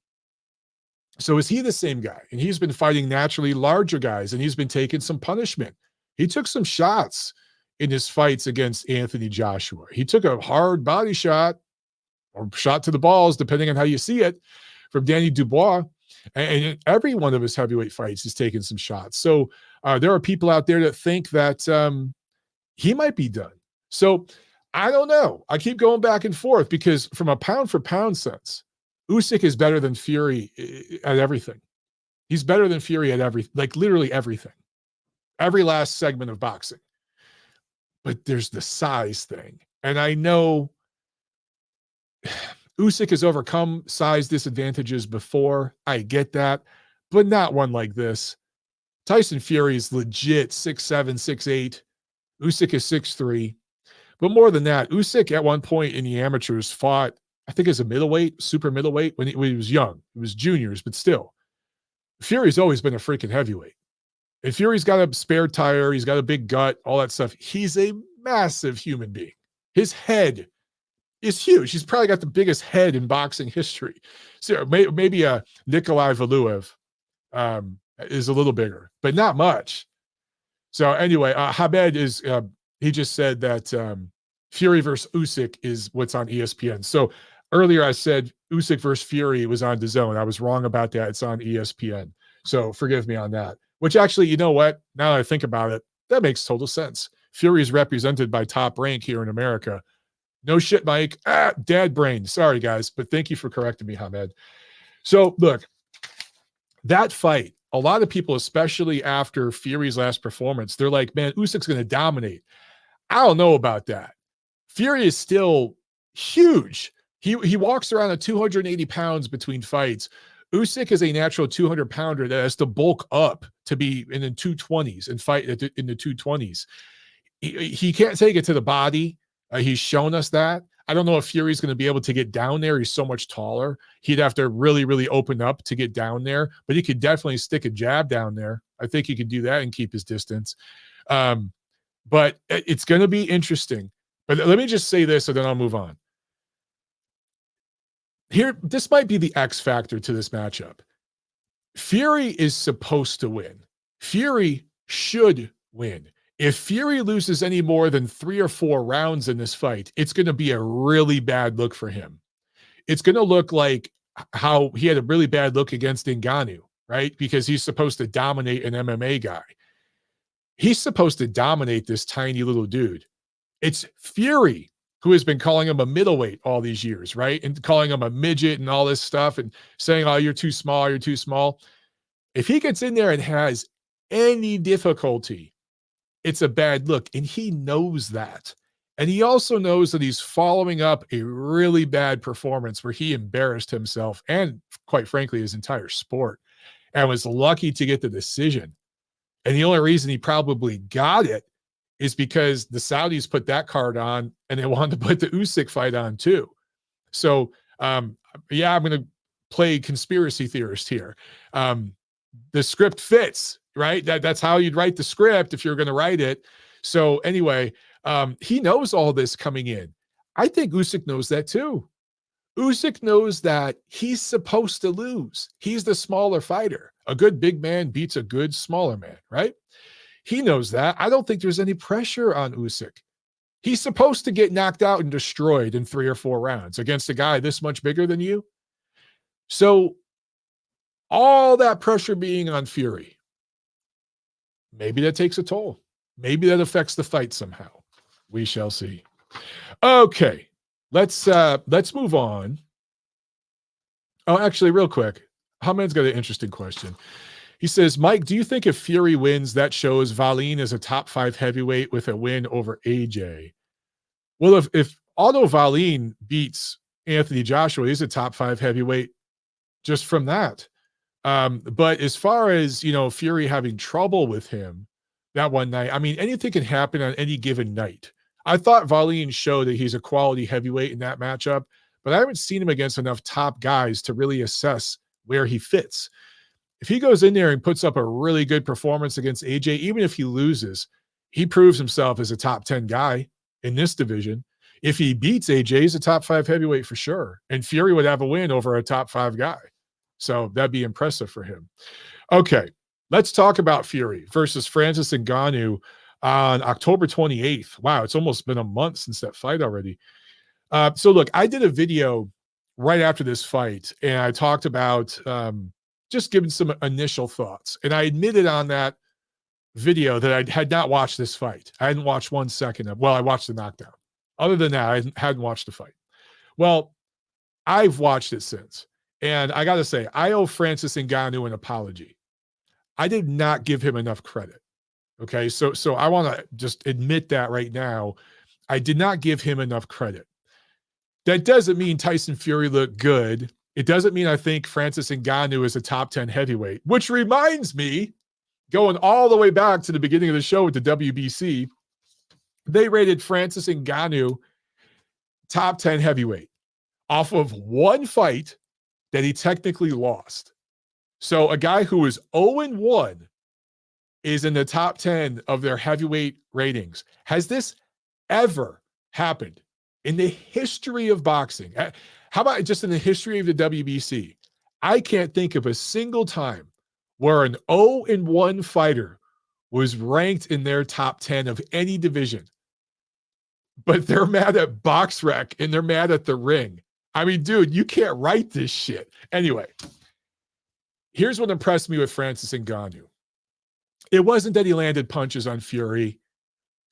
Speaker 1: So is he the same guy? And he's been fighting naturally larger guys, and he's been taking some punishment. He took some shots in his fights against Anthony Joshua. He took a hard body shot or shot to the balls, depending on how you see it, from Danny Dubois. And in every one of his heavyweight fights, he's taken some shots. So there are people out there that think that he might be done. So I don't know. I keep going back and forth because from a pound-for-pound sense, Usyk is better than Fury at everything. He's better than Fury at literally everything. Every last segment of boxing. But there's the size thing. And I know Usyk has overcome size disadvantages before. I get that. But not one like this. Tyson Fury is legit 6'7", 6'8". Usyk is 6'3". But more than that, Usyk at one point in the amateurs fought, I think as a middleweight, super middleweight, when he was young. It was juniors, but still. Fury's always been a freaking heavyweight. And Fury's got a spare tire. He's got a big gut, all that stuff. He's a massive human being. His head is huge. He's probably got the biggest head in boxing history. So maybe a Nikolai Valuev is a little bigger, but not much. So anyway, Habed is... he just said that Fury versus Usyk is what's on ESPN. So earlier I said Usyk versus Fury was on DAZN. I was wrong about that. It's on ESPN. So forgive me on that. Which actually, you know what? Now that I think about it, that makes total sense. Fury is represented by Top Rank here in America. No shit, Mike. Dad brain. Sorry, guys, but thank you for correcting me, Hamed. So, look, that fight, a lot of people, especially after Fury's last performance, they're like, man, Usyk's going to dominate. I don't know about that. Fury is still huge. He walks around at 280 pounds between fights. Usyk is a natural 200-pounder that has to bulk up to be in the 220s and fight in the 220s. He can't take it to the body. He's shown us that. I don't know if Fury's going to be able to get down there. He's so much taller. He'd have to really, really open up to get down there, but he could definitely stick a jab down there. I think he could do that and keep his distance. But it's going to be interesting. But let me just say this, and then I'll move on. Here, this might be the X factor to this matchup. Fury is supposed to win. Fury should win. If Fury loses any more than 3 or 4 rounds in this fight, it's going to be a really bad look for him. It's going to look like how he had a really bad look against Ngannou, right? Because he's supposed to dominate an MMA guy. He's supposed to dominate this tiny little dude. It's Fury who has been calling him a middleweight all these years, right? And calling him a midget and all this stuff and saying, oh, you're too small, you're too small. If he gets in there and has any difficulty, it's a bad look. And he knows that. And he also knows that he's following up a really bad performance where he embarrassed himself and, quite frankly, his entire sport, and was lucky to get the decision. And the only reason he probably got it is because the Saudis put that card on and they wanted to put the Usyk fight on too. So, yeah, I'm going to play conspiracy theorist here. The script fits, right? That's how you'd write the script if you're going to write it. So anyway, he knows all this coming in. I think Usyk knows that too. Usyk knows that he's supposed to lose. He's the smaller fighter. A good big man beats a good smaller man, right? He knows that. I don't think there's any pressure on Usyk. He's supposed to get knocked out and destroyed in 3 or 4 rounds against a guy this much bigger than you. So all that pressure being on Fury, maybe that takes a toll. Maybe that affects the fight somehow. We shall see. Okay, let's move on. Oh, actually, real quick, Hamed's got an interesting question. He says, Mike, do you think if Fury wins, that shows Wallin is a top 5 heavyweight with a win over AJ? Well, if Otto Wallin beats Anthony Joshua, he's a top 5 heavyweight just from that. But as far as, Fury having trouble with him that one night, I mean, anything can happen on any given night. I thought Wallin showed that he's a quality heavyweight in that matchup, but I haven't seen him against enough top guys to really assess where he fits. If he goes in there and puts up a really good performance against AJ, even if he loses, he proves himself as a top 10 guy in this division. If he beats AJ, he's a top 5 heavyweight for sure. And Fury would have a win over a top 5 guy. So that'd be impressive for him. Okay, let's talk about Fury versus Francis Ngannou on October 28th. Wow, it's almost been a month since that fight already. So look, I did a video right after this fight, and I talked about just giving some initial thoughts. And I admitted on that video that I had not watched this fight. I hadn't watched 1 second of, well, I watched the knockdown. Other than that, I hadn't watched the fight. Well, I've watched it since. And I got to say, I owe Francis Ngannou an apology. I did not give him enough credit. Okay, so I want to just admit that right now. I did not give him enough credit. That doesn't mean Tyson Fury looked good. It doesn't mean I think Francis Ngannou is a top 10 heavyweight, which reminds me, going all the way back to the beginning of the show with the WBC, they rated Francis Ngannou top 10 heavyweight off of one fight that he technically lost. So a guy who is 0-1 is in the top 10 of their heavyweight ratings. Has this ever happened in the history of boxing? How about just in the history of the WBC? I can't think of a single time where an 0-1 fighter was ranked in their top 10 of any division. But they're mad at BoxRec and they're mad at the ring. I mean, dude, you can't write this shit. Anyway, here's what impressed me with Francis Ngannou. It wasn't that he landed punches on Fury.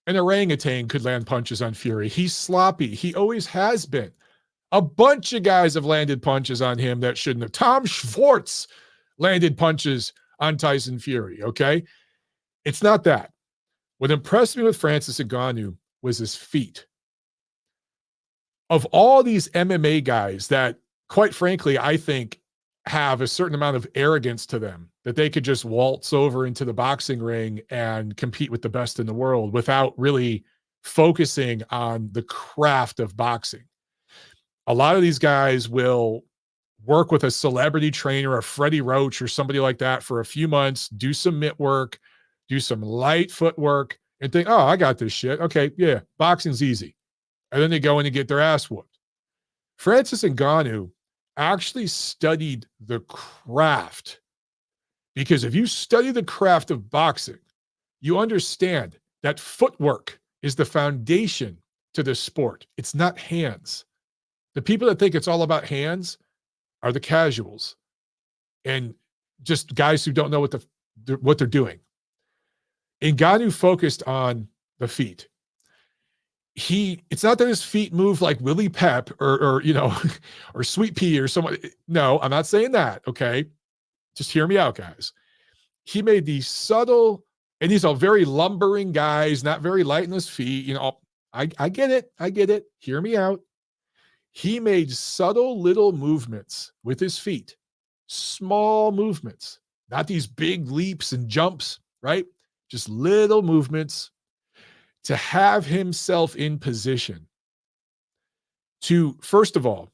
Speaker 1: An orangutan could land punches on Fury. He's sloppy. He always has been. A bunch of guys have landed punches on him that shouldn't have. Tom Schwartz landed punches on Tyson Fury, okay? It's not that. What impressed me with Francis Ngannou was his feet. Of all these MMA guys that, quite frankly, I think have a certain amount of arrogance to them, that they could just waltz over into the boxing ring and compete with the best in the world without really focusing on the craft of boxing. A lot of these guys will work with a celebrity trainer, a Freddie Roach or somebody like that for a few months, do some mitt work, do some light footwork, and think, oh, I got this shit. Okay, yeah, boxing's easy. And then they go in and get their ass whooped. Francis Ngannou actually studied the craft, because if you study the craft of boxing, you understand that footwork is the foundation to this sport. It's not hands. The people that think it's all about hands are the casuals and just guys who don't know what they're doing. Ngannou focused on the feet. It's not that his feet move like Willie Pep or or Sweet Pea or someone. No, I'm not saying that. Okay. Just hear me out, guys. He made these subtle, and these are very lumbering guys, not very light in his feet. I get it. I get it. Hear me out. He made subtle little movements with his feet, small movements, not these big leaps and jumps, right? Just little movements to have himself in position to, first of all,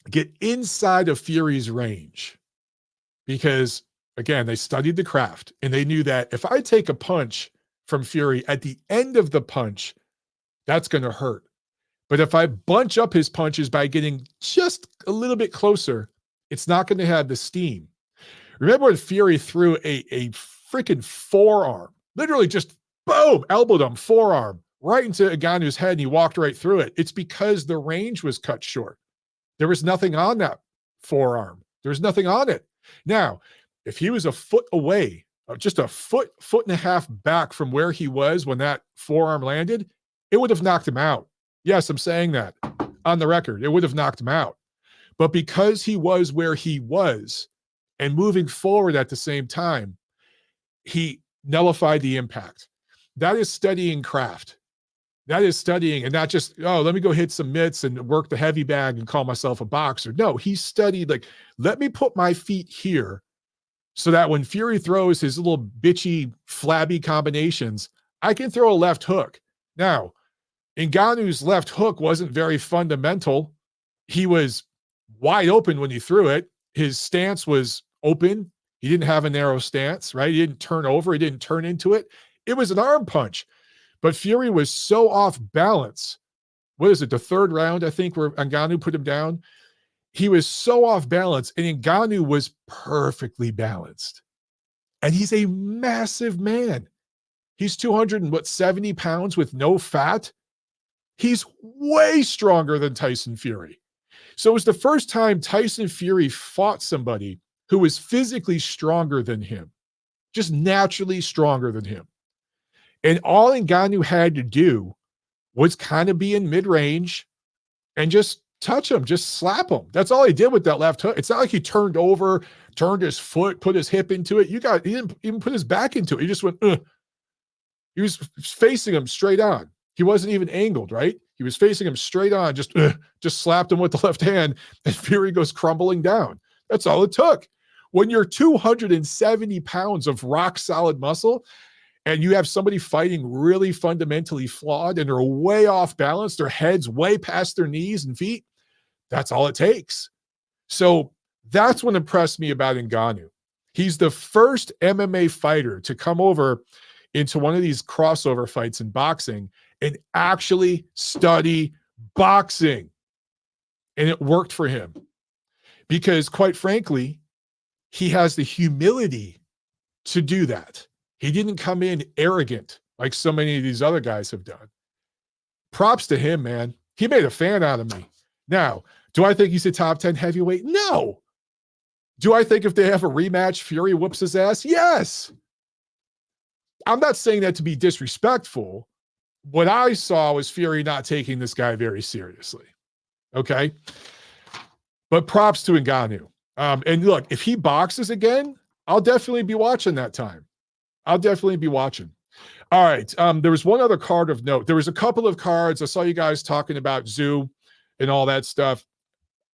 Speaker 1: get inside of Fury's range. Because, again, they studied the craft, and they knew that if I take a punch from Fury at the end of the punch, that's going to hurt. But if I bunch up his punches by getting just a little bit closer, it's not going to have the steam. Remember when Fury threw a freaking forearm, literally just boom, elbowed him, forearm, right into Ngannou's head, and he walked right through it. It's because the range was cut short. There was nothing on that forearm. There was nothing on it. Now, if he was a foot away, just a foot and a half back from where he was when that forearm landed, it would have knocked him out. Yes, I'm saying that on the record. It would have knocked him out. But because he was where he was and moving forward at the same time, he nullified the impact. That is studying craft. That is studying, and not just, oh, let me go hit some mitts and work the heavy bag and call myself a boxer. No, he studied, like, let me put my feet here so that when Fury throws his little bitchy, flabby combinations, I can throw a left hook. Now, Ngannou's left hook wasn't very fundamental. He was wide open when he threw it. His stance was open. He didn't have a narrow stance, right? He didn't turn over. He didn't turn into it. It was an arm punch. But Fury was so off balance. What is it? The third round, I think, where Ngannou put him down. He was so off balance, and Ngannou was perfectly balanced. And he's a massive man. He's 270 pounds with no fat. He's way stronger than Tyson Fury. So it was the first time Tyson Fury fought somebody who was physically stronger than him, just naturally stronger than him. And all Ngannou had to do was kind of be in mid-range and just touch him, just slap him. That's all he did with that left hook. It's not like he turned over, turned his foot, put his hip into it. He didn't even put his back into it. He just went, ugh. He was facing him straight on. He wasn't even angled, right? He was facing him straight on, just slapped him with the left hand, and Fury goes crumbling down. That's all it took. When you're 270 pounds of rock-solid muscle, and you have somebody fighting really fundamentally flawed, and they're way off balance, their heads way past their knees and feet, that's all it takes. So that's what impressed me about Ngannou. He's the first MMA fighter to come over into one of these crossover fights in boxing and actually study boxing. And it worked for him because, quite frankly, he has the humility to do that. He didn't come in arrogant like so many of these other guys have done. Props to him, man. He made a fan out of me. Now, do I think he's a top 10 heavyweight? No. Do I think if they have a rematch, Fury whoops his ass? Yes. I'm not saying that to be disrespectful, What I saw was Fury not taking this guy very seriously. Okay. But props to Ngannou. And look, if he boxes again, I'll definitely be watching that time. I'll definitely be watching. All right. There was one other card of note. There was a couple of cards. I saw you guys talking about Zoo and all that stuff.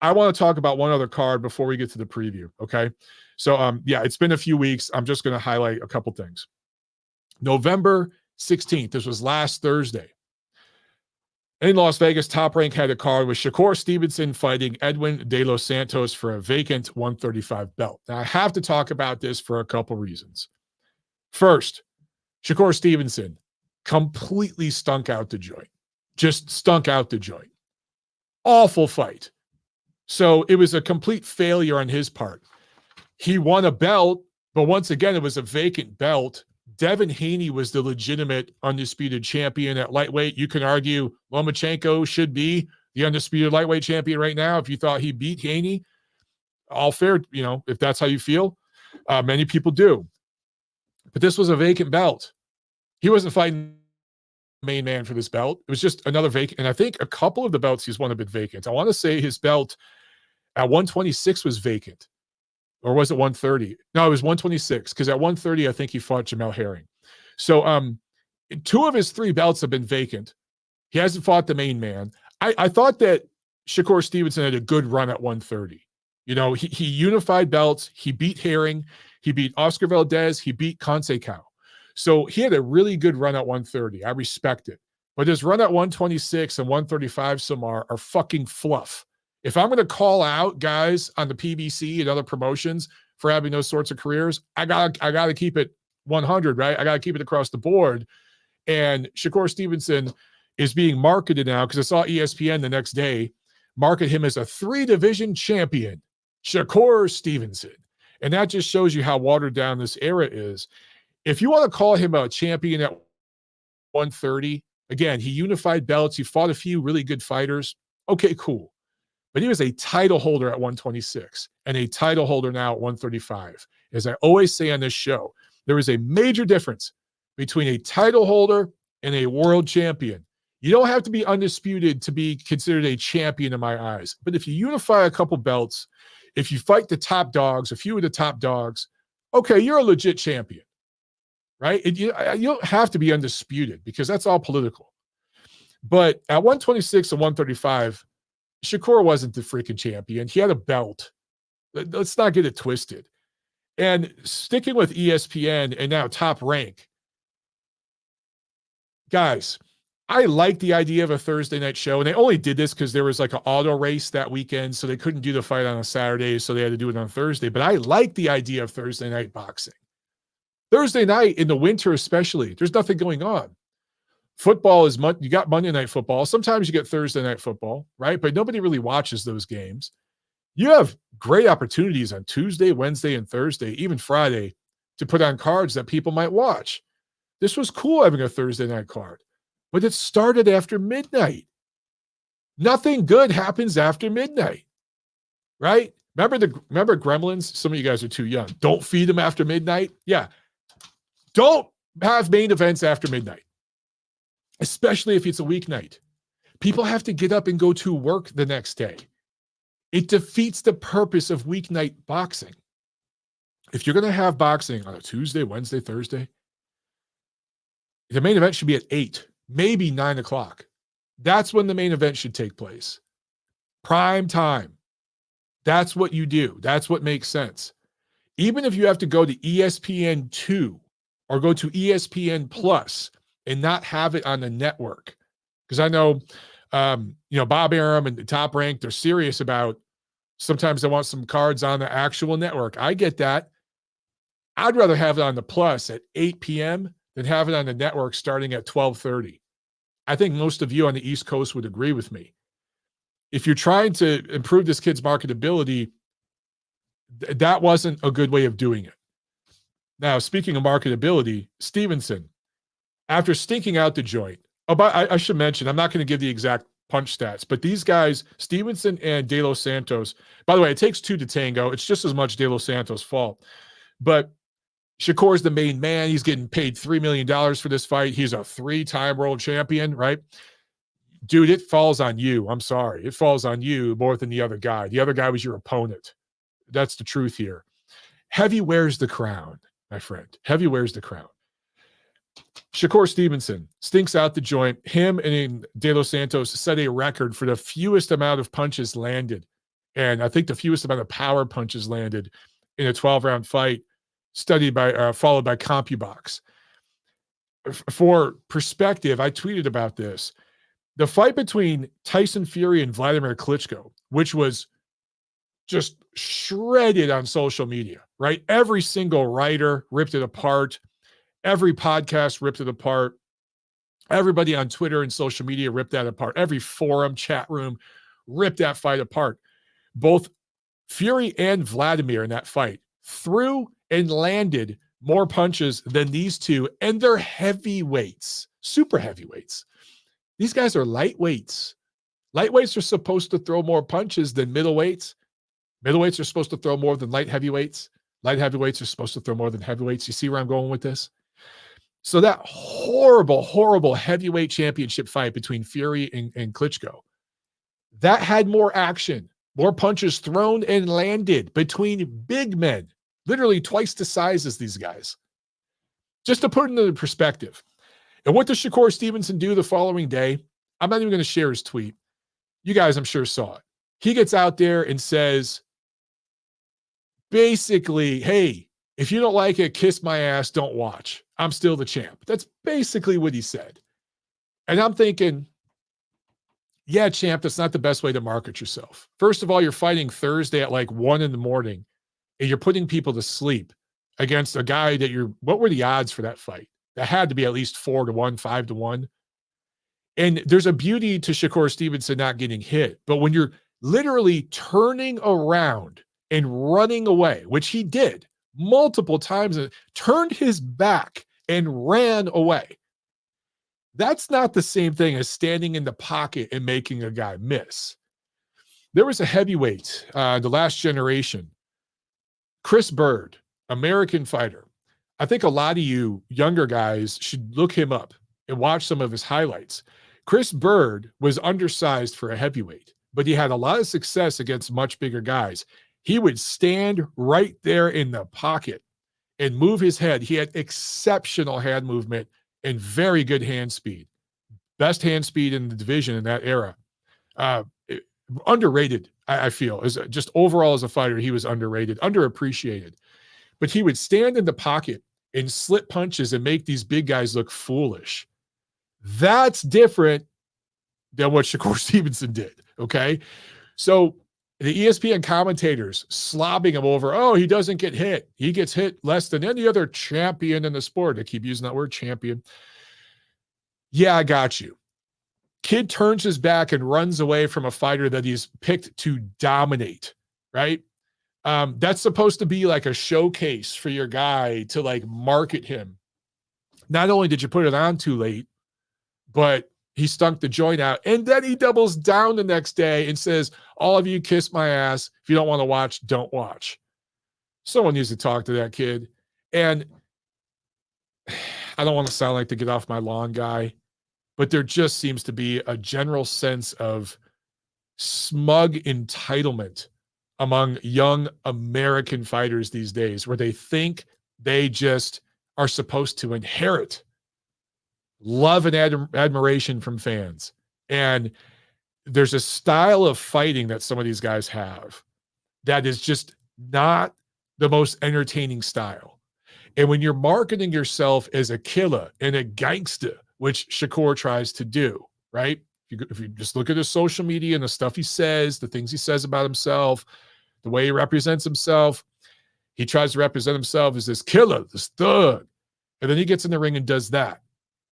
Speaker 1: I want to talk about one other card before we get to the preview. Okay. So, yeah, it's been a few weeks. I'm just going to highlight a couple things. November 16th. This was last Thursday. In Las Vegas, Top Rank had a card with Shakur Stevenson fighting Edwin De Los Santos for a vacant 135 belt. Now, I have to talk about this for a couple reasons. First, Shakur Stevenson completely stunk out the joint. Just stunk out the joint. Awful fight. So it was a complete failure on his part. He won a belt, but once again, it was a vacant belt. Devin Haney was the legitimate undisputed champion at lightweight. You can argue Lomachenko should be the undisputed lightweight champion right now if you thought he beat Haney. All fair, if that's how you feel. Many people do. But this was a vacant belt. He wasn't fighting the main man for this belt. It was just another vacant. And I think a couple of the belts he's won have been vacant. I want to say his belt at 126 was vacant. Or was it 130? No, it was 126, because at 130, I think he fought Jamel Herring. So 2 of his 3 belts have been vacant. He hasn't fought the main man. I thought that Shakur Stevenson had a good run at 130. He unified belts. He beat Herring. He beat Oscar Valdez. He beat Conceição. So he had a really good run at 130. I respect it. But his run at 126 and 135 Samar are fucking fluff. If I'm going to call out guys on the PBC and other promotions for having those sorts of careers, I gotta keep it 100, right? I got to keep it across the board. And Shakur Stevenson is being marketed now, because I saw ESPN the next day market him as a 3-division champion, Shakur Stevenson. And that just shows you how watered down this era is. If you want to call him a champion at 130, again, he unified belts. He fought a few really good fighters. Okay, cool. But he was a title holder at 126 and a title holder now at 135. As I always say on this show, there is a major difference between a title holder and a world champion. You don't have to be undisputed to be considered a champion in my eyes. But if you unify a couple belts, if you fight the top dogs, a few of the top dogs, okay, you're a legit champion, right? You don't have to be undisputed, because that's all political. But at 126 and 135, Shakur wasn't the freaking champion. He had a belt. Let's not get it twisted. And sticking with ESPN and now Top Rank, guys, I like the idea of a Thursday night show. And they only did this because there was like an auto race that weekend, so they couldn't do the fight on a Saturday, so they had to do it on Thursday. But I like the idea of Thursday night boxing. Thursday night in the winter especially, there's nothing going on. Football is you got Monday night football. Sometimes you get Thursday night football, right? But nobody really watches those games. You have great opportunities on Tuesday, Wednesday, and Thursday, even Friday, to put on cards that people might watch. This was cool having a Thursday night card, but it started after midnight. Nothing good happens after midnight, right? Remember Gremlins? Some of you guys are too young. Don't feed them after midnight. Yeah. Don't have main events after midnight, especially if it's a weeknight. People have to get up and go to work the next day. It defeats the purpose of weeknight boxing. If you're going to have boxing on a Tuesday, Wednesday, Thursday, the main event should be at 8, maybe 9 o'clock. That's when the main event should take place. Prime time. That's what you do. That's what makes sense. Even if you have to go to ESPN2 or go to ESPN Plus and not have it on the network. Because I know, Bob Arum and the Top Rank, they're serious about sometimes they want some cards on the actual network. I get that. I'd rather have it on the Plus at 8 p.m. than have it on the network starting at 12:30. I think most of you on the East Coast would agree with me. If you're trying to improve this kid's marketability, that wasn't a good way of doing it. Now, speaking of marketability, Stevenson, after stinking out the joint, I should mention, I'm not going to give the exact punch stats, but these guys, Stevenson and De Los Santos, by the way, it takes 2 to tango. It's just as much De Los Santos' fault. But Shakur's the main man. He's getting paid $3 million for this fight. He's a 3-time world champion, right? Dude, it falls on you. I'm sorry. It falls on you more than the other guy. The other guy was your opponent. That's the truth here. Heavy wears the crown, my friend. Heavy wears the crown. Shakur Stevenson stinks out the joint. Him and De Los Santos set a record for the fewest amount of punches landed. And I think the fewest amount of power punches landed in a 12-round fight, followed by CompuBox. For perspective, I tweeted about this. The fight between Tyson Fury and Vladimir Klitschko, which was just shredded on social media, right? Every single writer ripped it apart. Every podcast ripped it apart. Everybody on Twitter and social media ripped that apart. Every forum, chat room ripped that fight apart. Both Fury and Vladimir in that fight threw and landed more punches than these two, and they're heavyweights, super heavyweights. These guys are lightweights. Lightweights are supposed to throw more punches than middleweights. Middleweights are supposed to throw more than light heavyweights. Light heavyweights are supposed to throw more than heavyweights. You see where I'm going with this? So that horrible, horrible heavyweight championship fight between Fury and Klitschko, that had more action, more punches thrown and landed between big men, literally twice the size as these guys. Just to put it into perspective. And what does Shakur Stevenson do the following day? I'm not even going to share his tweet. You guys, I'm sure, saw it. He gets out there and says, basically, hey, if you don't like it, kiss my ass, don't watch. I'm still the champ. That's basically what he said. And I'm thinking, yeah, champ, that's not the best way to market yourself. First of all, you're fighting Thursday at like 1 a.m, and you're putting people to sleep against a guy that what were the odds for that fight? That had to be at least 4-1, 5-1. And there's a beauty to Shakur Stevenson not getting hit. But when you're literally turning around and running away, which he did multiple times, and turned his back and ran away, that's not the same thing as standing in the pocket and making a guy miss. There was a heavyweight, the last generation, Chris Bird, American fighter. I think a lot of you younger guys should look him up and watch some of his highlights. Chris Bird was undersized for a heavyweight, but he had a lot of success against much bigger guys. He would stand right there in the pocket and move his head. He had exceptional hand movement and very good hand speed. Best hand speed in the division in that era. Underrated, I feel. Just overall as a fighter, he was underrated, underappreciated. But he would stand in the pocket and slip punches and make these big guys look foolish. That's different than what Shakur Stevenson did, okay? So the ESPN commentators slobbing him over, oh, he doesn't get hit. He gets hit less than any other champion in the sport. I keep using that word, champion. Yeah, I got you. Kid turns his back and runs away from a fighter that he's picked to dominate, right? That's supposed to be like a showcase for your guy to like market him. Not only did you put it on too late, but he stunk the joint out. And then he doubles down the next day and says, all of you kiss my ass. If you don't want to watch, don't watch. Someone needs to talk to that kid. And I don't want to sound like the get off my lawn guy, but there just seems to be a general sense of smug entitlement among young American fighters these days, where they think they just are supposed to inherit love and admiration from fans. And there's a style of fighting that some of these guys have that is just not the most entertaining style. And when you're marketing yourself as a killer and a gangster, which Shakur tries to do, right? If you just look at his social media and the stuff he says, the things he says about himself, the way he represents himself, he tries to represent himself as this killer, this thug. And then he gets in the ring and does that.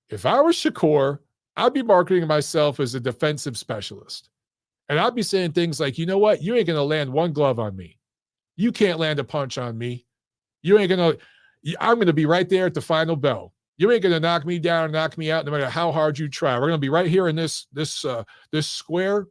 Speaker 1: If I was Shakur, I'd be marketing myself as a defensive specialist. And I'd be saying things like, you know what? You ain't going to land one glove on me. You can't land a punch on me. You ain't going to, I'm going to be right there at the final bell. You ain't going to knock me down, knock me out, no matter how hard you try. We're going to be right here in this square,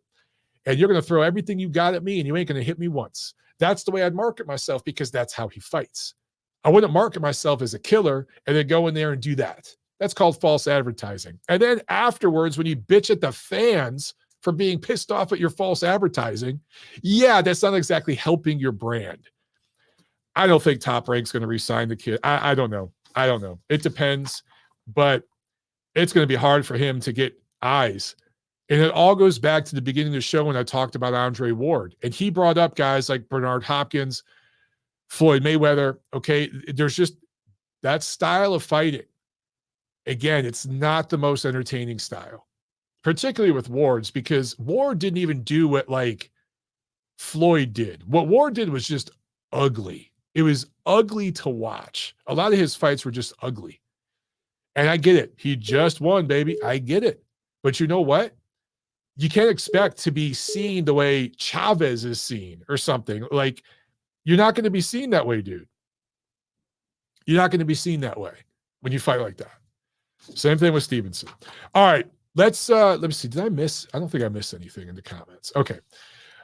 Speaker 1: and you're going to throw everything you got at me, and you ain't going to hit me once. That's the way I'd market myself, because that's how he fights. I wouldn't market myself as a killer and then go in there and do that. That's called false advertising. And then afterwards, when you bitch at the fans for being pissed off at your false advertising, yeah, that's not exactly helping your brand. I don't think Top Rank's going to re-sign the kid. I don't know. I don't know. It depends, but it's going to be hard for him to get eyes. And it all goes back to the beginning of the show when I talked about Andre Ward. And he brought up guys like Bernard Hopkins, Floyd Mayweather. Okay, there's just that style of fighting. Again, it's not the most entertaining style, particularly with Ward's, because Ward didn't even do what like Floyd did. What Ward did was just ugly. It was ugly to watch. A lot of his fights were just ugly. And I get it. He just won, baby. I get it. But you know what? You can't expect to be seen the way Chavez is seen or something. Like, you're not going to be seen that way, dude. You're not going to be seen that way when you fight like that. Same thing with Stevenson. All right. Let me see. Did I miss? I don't think I missed anything in the comments. Okay.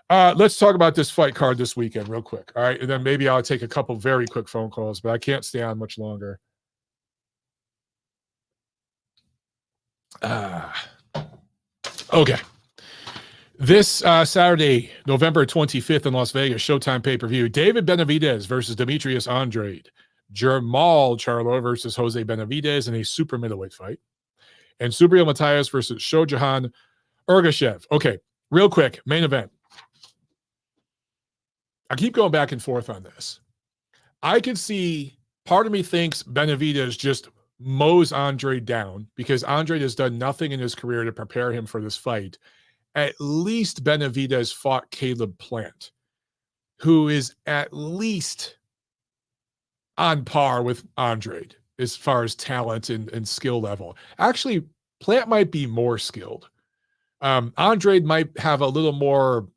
Speaker 1: Let's talk about this fight card this weekend real quick. All right. And then maybe I'll take a couple very quick phone calls, but I can't stay on much longer. Okay. This Saturday, November 25th in Las Vegas, Showtime pay-per-view, David Benavidez versus Demetrius Andrade. Jermall Charlo versus Jose Benavidez in a super middleweight fight. And Subriel Matias versus Shojahan Ergashev. Okay, real quick, main event. I keep going back and forth on this. I can see, part of me thinks Benavidez just mows Andrade down because Andrade has done nothing in his career to prepare him for this fight. At least Benavidez fought Caleb Plant, who is at least on par with Andrade as far as talent and skill level. Actually, Plant might be more skilled. Andrade might have a little more,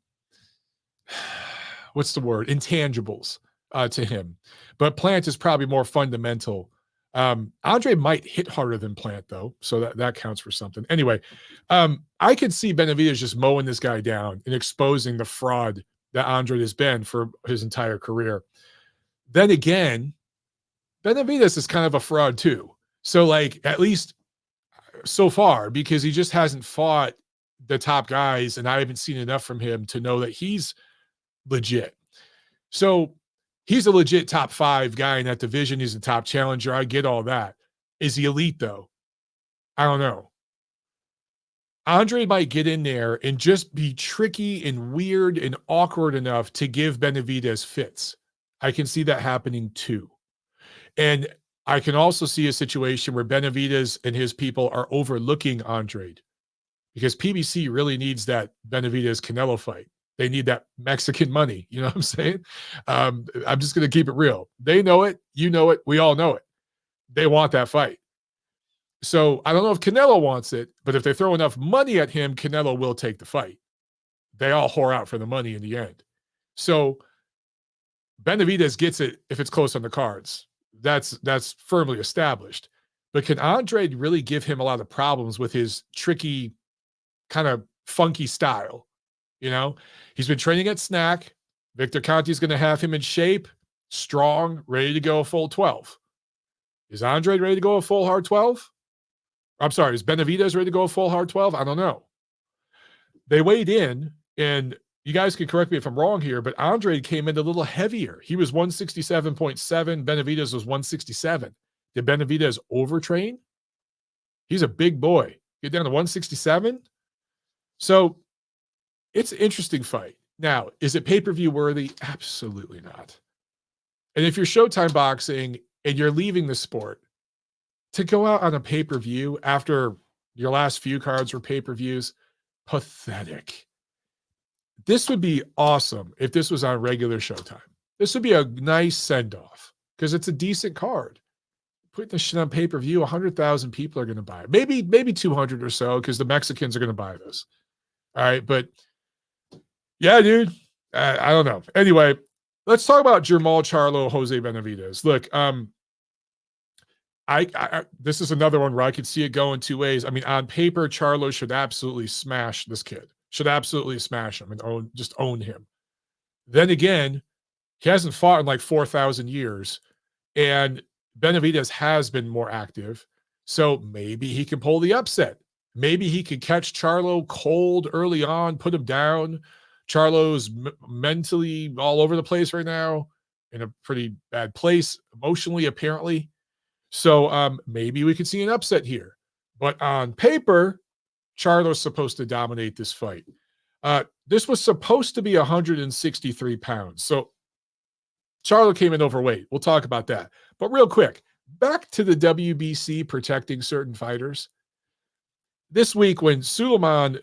Speaker 1: what's the word, intangibles to him. But Plant is probably more fundamental. Andrade might hit harder than Plant, though, so that counts for something. Anyway, I could see Benavidez just mowing this guy down and exposing the fraud that Andrade has been for his entire career. Then again, Benavidez is kind of a fraud too. So, like, at least so far, because he just hasn't fought the top guys, and I haven't seen enough from him to know that he's legit. So he's a legit top 5 guy in that division. He's a top challenger. I get all that. Is he elite, though? I don't know. Andre might get in there and just be tricky and weird and awkward enough to give Benavidez fits. I can see that happening too. And I can also see a situation where Benavidez and his people are overlooking Andrade because PBC really needs that Benavidez Canelo fight. They need that Mexican money. You know what I'm saying? I'm just going to keep it real. They know it. You know it. We all know it. They want that fight. So I don't know if Canelo wants it, but if they throw enough money at him, Canelo will take the fight. They all whore out for the money in the end. So Benavidez gets it if it's close on the cards. That's firmly established. But can Andrade really give him a lot of problems with his tricky, kind of funky style? You know, he's been training at Snack. Victor Conti's going to have him in shape, strong, ready to go a full 12. Is Andrade ready to go a full hard 12? I'm sorry, is Benavidez ready to go a full hard 12? I don't know. They weighed in, and you guys can correct me if I'm wrong here, but Andrade came in a little heavier. He was 167.7. Benavidez was 167. Did Benavidez overtrain? He's a big boy. Get down to 167. So it's an interesting fight. Now, is it pay-per-view worthy? Absolutely not. And if you're Showtime Boxing and you're leaving the sport, to go out on a pay-per-view after your last few cards were pay-per-views, pathetic. This would be awesome if this was on regular Showtime. This would be a nice send-off because it's a decent card. Putting this shit on pay-per-view, 100,000 people are going to buy it. Maybe 200 or so because the Mexicans are going to buy this. All right, but yeah, dude, I don't know. Anyway, let's talk about Jermall Charlo, Jose Benavidez. Look, this is another one where I could see it going two ways. I mean, on paper, Charlo should absolutely smash this kid. Should absolutely smash him and own him. Then again, he hasn't fought in like 4,000 years. And Benavidez has been more active. So maybe he can pull the upset. Maybe he could catch Charlo cold early on, put him down. Charlo's mentally all over the place right now, in a pretty bad place emotionally, apparently. So maybe we could see an upset here. But on paper, Charlo's supposed to dominate this fight. This was supposed to be 163 pounds. So Charlo came in overweight. We'll talk about that. But real quick, back to the WBC protecting certain fighters. This week, when Suleiman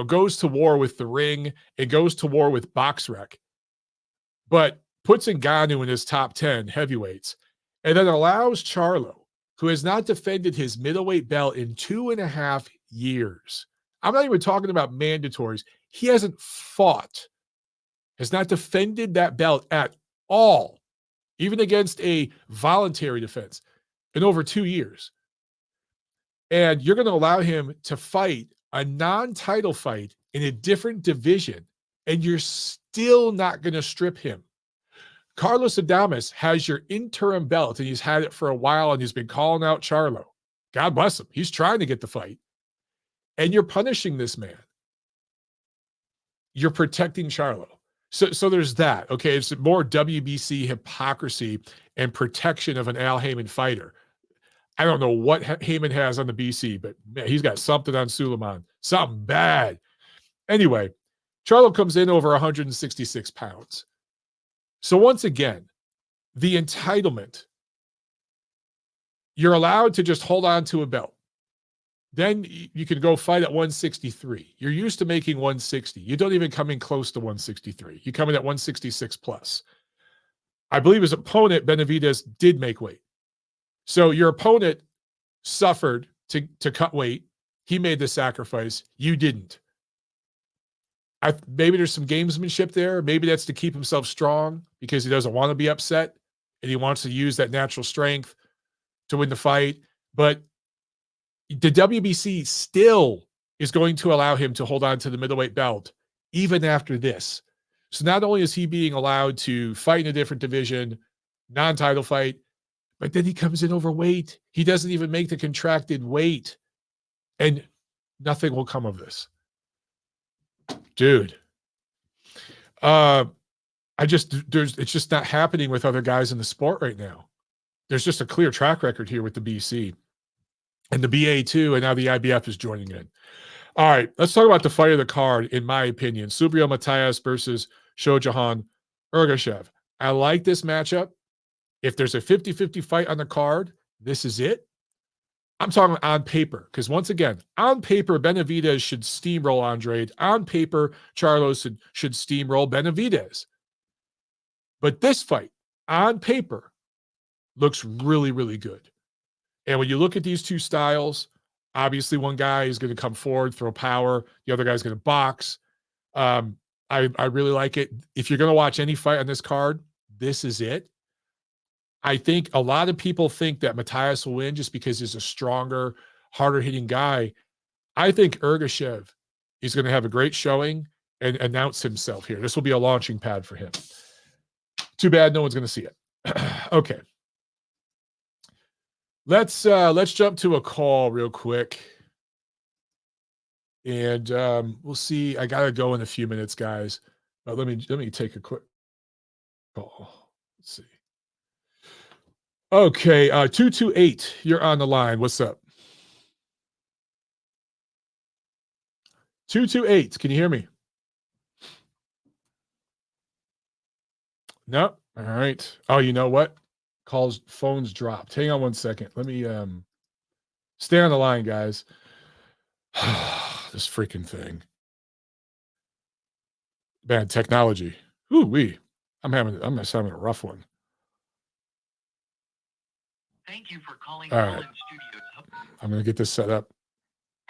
Speaker 1: goes to war with the ring and goes to war with BoxRec, but puts Ngannou in his top 10 heavyweights, and then allows Charlo, who has not defended his middleweight belt in 2.5 years. I'm not even talking about mandatories. He hasn't fought, has not defended that belt at all, even against a voluntary defense, in over 2 years. And you're going to allow him to fight a non-title fight in a different division, and you're still not going to strip him. Carlos Adames has your interim belt, and he's had it for a while, and he's been calling out Charlo. God bless him. He's trying to get the fight. And you're punishing this man. You're protecting Charlo. So there's that. Okay, it's more WBC hypocrisy and protection of an Al Heyman fighter. I don't know what Heyman has on the BC, but man, he's got something on Suleiman. Something bad. Anyway, Charlo comes in over 166 pounds. So once again, the entitlement. You're allowed to just hold on to a belt. Then you can go fight at 163. You're used to making 160. You don't even come in close to 163. You come in at 166 plus. I believe his opponent, Benavidez, did make weight. So your opponent suffered to cut weight. He made the sacrifice. You didn't. Maybe there's some gamesmanship there. Maybe that's to keep himself strong because he doesn't want to be upset and he wants to use that natural strength to win the fight. But the WBC still is going to allow him to hold on to the middleweight belt even after this. So not only is he being allowed to fight in a different division, non-title fight, but then he comes in overweight. He doesn't even make the contracted weight. And nothing will come of this. Dude. It's just not happening with other guys in the sport right now. There's just a clear track record here with the BC. And the BA too, and now the IBF is joining in. All right, let's talk about the fight of the card, in my opinion. Subriel Matias versus Shojahan Ergashev. I like this matchup. If there's a 50-50 fight on the card, this is it. I'm talking on paper, because once again, on paper, Benavidez should steamroll Andrade. On paper, Charlo should steamroll Benavidez. But this fight, on paper, looks really, really good. And when you look at these two styles, obviously one guy is going to come forward, throw power. The other guy's going to box. I really like it. If you're going to watch any fight on this card, this is it. I think a lot of people think that Matias will win just because he's a stronger, harder-hitting guy. I think Ergashev is going to have a great showing and announce himself here. This will be a launching pad for him. Too bad no one's going to see it. Okay. Let's jump to a call real quick. And we'll see. I got to go in a few minutes, guys. But let me take a quick call. Let's see. Okay, 228, you're on the line. What's up? 228, can you hear me? No? All right. Oh, you know what? Phones dropped. Hang on one second. Let me stay on the line, guys. This freaking thing. Bad technology. Ooh-wee. I'm just having a rough one.
Speaker 2: Thank you for calling
Speaker 1: All right.
Speaker 2: Studios.
Speaker 1: I'm going to get this set up.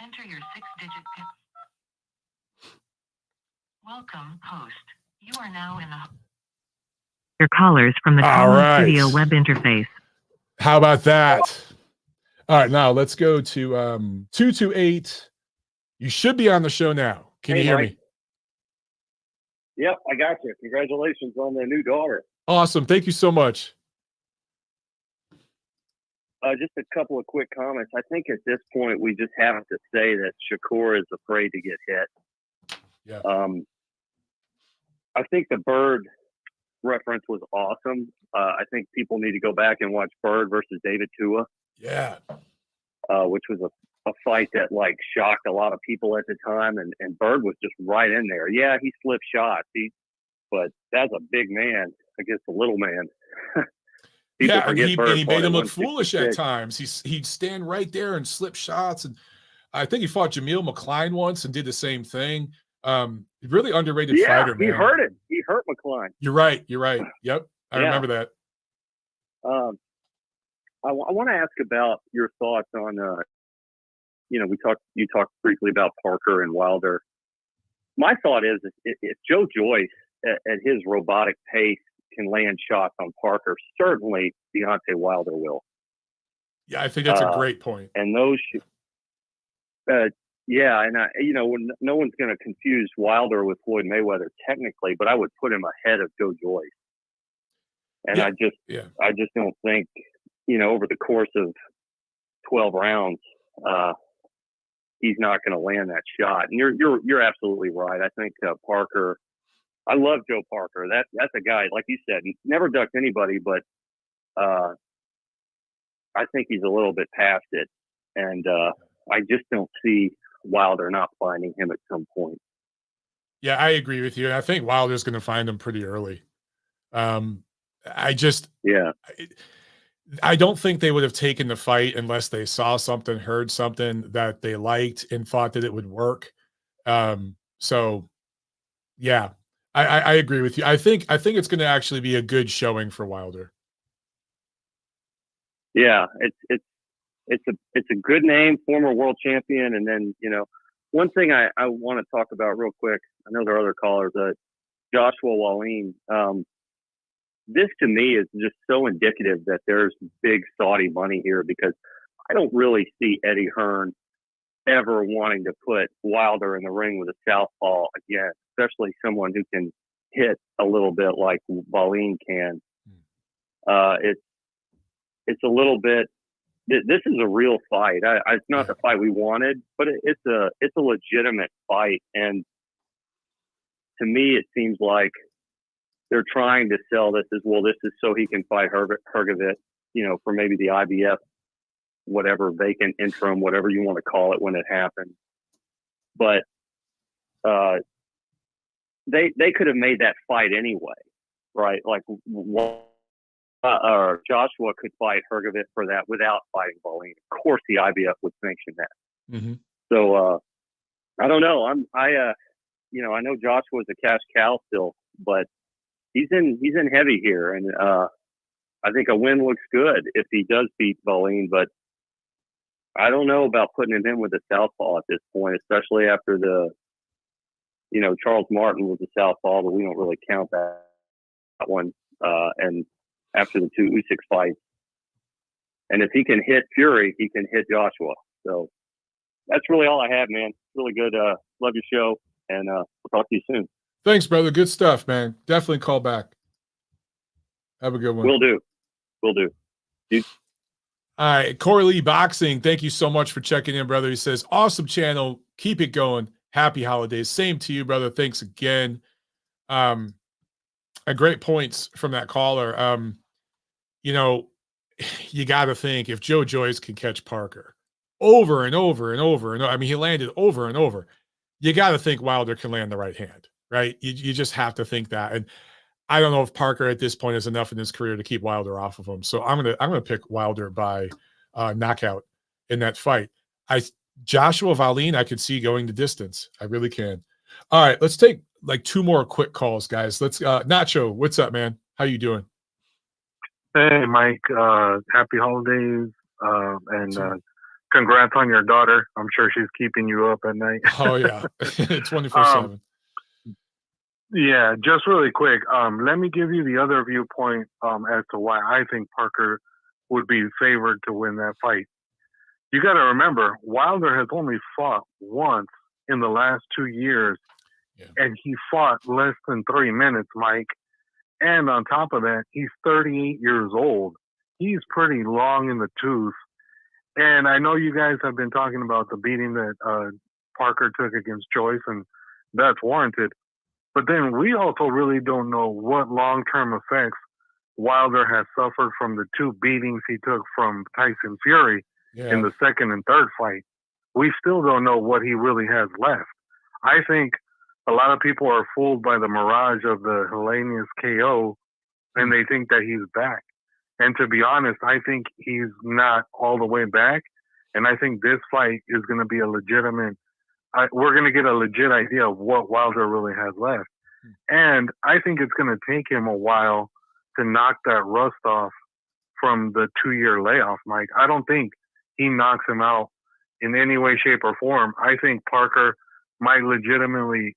Speaker 2: Enter your 6-digit PIN. Welcome, host. You are now in the... Your callers from the Holland Studio web interface.
Speaker 1: How about that? All right, now let's go to 228. You should be on the show now. Can you hear me?
Speaker 3: Yep, I got you. Congratulations on the new daughter.
Speaker 1: Awesome. Thank you so much.
Speaker 3: Just a couple of quick comments. I think at this point we just have to say that Shakur is afraid to get hit.
Speaker 1: Yeah.
Speaker 3: I think the Bird reference was awesome. I think people need to go back and watch Bird versus David Tua.
Speaker 1: Yeah.
Speaker 3: Which was a fight that like shocked a lot of people at the time, and Bird was just right in there. Yeah, he slipped shots, but that's a big man against a little man.
Speaker 1: Yeah, and he made him look foolish at times. He'd stand right there and slip shots, and I think he fought Jameel McCline once and did the same thing. Really underrated fighter, man.
Speaker 3: He hurt him. He hurt McCline.
Speaker 1: You're right. Yep, I remember that.
Speaker 3: I want to ask about your thoughts on, you talked briefly about Parker and Wilder. My thought is if Joe Joyce at his robotic pace can land shots on Parker, certainly Deontay Wilder will.
Speaker 1: Yeah, I think that's a great point.
Speaker 3: And those, and no one's going to confuse Wilder with Floyd Mayweather technically, but I would put him ahead of Joe Joyce. And I just don't think, over the course of 12 rounds, he's not going to land that shot. And you're absolutely right. I think Parker. I love Joe Parker. That's a guy, like you said, he never ducked anybody, but I think he's a little bit past it. And I just don't see Wilder not finding him at some point.
Speaker 1: Yeah, I agree with you. I think Wilder's going to find him pretty early. I don't think they would have taken the fight unless they saw something, heard something that they liked and thought that it would work. So yeah, I agree with you. I think it's going to actually be a good showing for Wilder.
Speaker 3: Yeah, it's a good name, former world champion. And then, one thing I want to talk about real quick, I know there are other callers, Joshua Wallin. This to me is just so indicative that there's big Saudi money here, because I don't really see Eddie Hearn ever wanting to put Wilder in the ring with a southpaw again, especially someone who can hit a little bit like Wallin can. It's a little bit. This is a real fight. It's not the fight we wanted, but it's a legitimate fight. And to me, it seems like they're trying to sell this as, well, this is so he can fight Hrgovic, for maybe the IBF, whatever, vacant interim, whatever you want to call it when it happens. But they could have made that fight anyway, right? Like, or Joshua could fight Hrgovic for that without fighting Wallin. Of course, the IBF would sanction that. Mm-hmm. So I don't know. I know Joshua's a cash cow still, but he's in heavy here, and I think a win looks good if he does beat Wallin. But I don't know about putting him in with a southpaw at this point, especially after Charles Martin was a southpaw, but we don't really count that one. And after the two Usyk fights, and if he can hit Fury, he can hit Joshua. So that's really all I have, man. Really good. Love your show, and we'll talk to you soon.
Speaker 1: Thanks, brother. Good stuff, man. Definitely call back. Have a good one.
Speaker 3: Will do. Dude.
Speaker 1: All right. Corey Lee Boxing, thank you so much for checking in, brother. He says, awesome channel. Keep it going. Happy holidays. Same to you, brother. Thanks again. Great points from that caller. You got to think, if Joe Joyce can catch Parker over and over and over, and I mean, he landed over and over, you got to think Wilder can land the right hand. Right? You just have to think that. And I don't know if Parker at this point is enough in his career to keep Wilder off of him. So I'm gonna pick Wilder by knockout in that fight. Joshua Wallin, I could see going the distance. I really can. All right, let's take like two more quick calls, guys. Let's Nacho, what's up, man? How you doing?
Speaker 4: Hey, Mike. Happy holidays. And congrats on your daughter. I'm sure she's keeping you up at night.
Speaker 1: Oh yeah. 24/7.
Speaker 4: Yeah, just really quick. Let me give you the other viewpoint as to why I think Parker would be favored to win that fight. You got to remember, Wilder has only fought once in the last 2 years, and he fought less than 3 minutes, Mike. And on top of that, he's 38 years old. he's pretty long in the tooth. And I know you guys have been talking about the beating that Parker took against Joyce, and that's warranted. But then we also really don't know what long-term effects Wilder has suffered from the 2 beatings he took from Tyson Fury in the second and third fight. We still don't know what he really has left. I think a lot of people are fooled by the mirage of the Helenius KO, and they think that he's back. And to be honest, I think he's not all the way back. And I think this fight is going to be a legitimate, we're going to get a legit idea of what Wilder really has left. And I think it's going to take him a while to knock that rust off from the 2-year layoff, Mike. I don't think he knocks him out in any way, shape, or form. I think Parker might legitimately,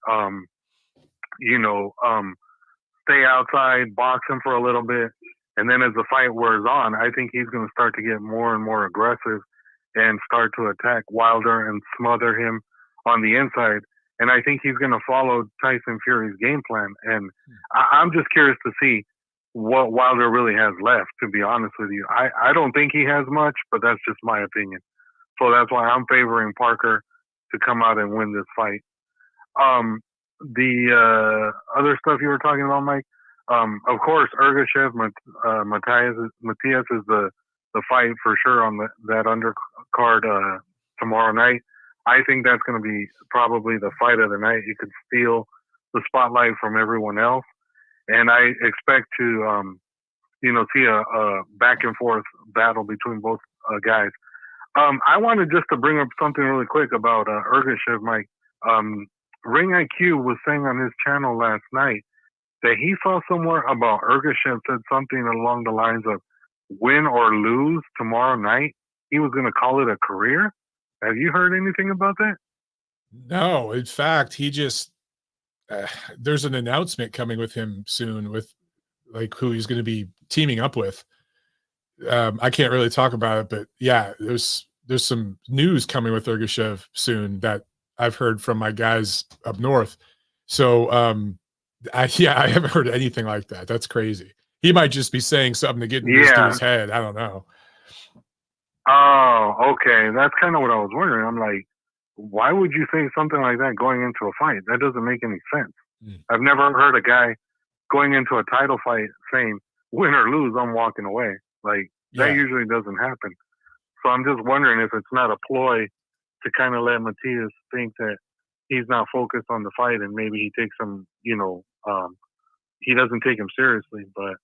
Speaker 4: stay outside, box him for a little bit. And then as the fight wears on, I think he's going to start to get more and more aggressive and start to attack Wilder and smother him on the inside. And I think he's going to follow Tyson Fury's game plan. And I'm just curious to see what Wilder really has left, to be honest with you. I don't think he has much, but that's just my opinion. So that's why I'm favoring Parker to come out and win this fight. The other stuff you were talking about, Mike, of course, Ergashev, Matthias is the fight for sure on that undercard tomorrow night. I think that's going to be probably the fight of the night. It could steal the spotlight from everyone else. And I expect to, see a back and forth battle between both guys. I wanted just to bring up something really quick about Ergashev, Mike. Ring IQ was saying on his channel last night that he saw somewhere about Ergashev said something along the lines of win or lose tomorrow night. He was going to call it a career. Have you heard anything about that?
Speaker 1: No, in fact, he just there's an announcement coming with him soon with like who he's going to be teaming up with. I can't really talk about it, but yeah, there's some news coming with Ergashev soon that I've heard from my guys up north. So I haven't heard anything like that. That's crazy. He might just be saying something to get in this dude's head. I don't know.
Speaker 4: Oh, okay. That's kind of what I was wondering. I'm like, why would you say something like that going into a fight? That doesn't make any sense. I've never heard a guy going into a title fight saying, win or lose, I'm walking away. Like, that usually doesn't happen. So I'm just wondering if it's not a ploy to kind of let Matthias think that he's not focused on the fight and maybe he takes him, he doesn't take him seriously. But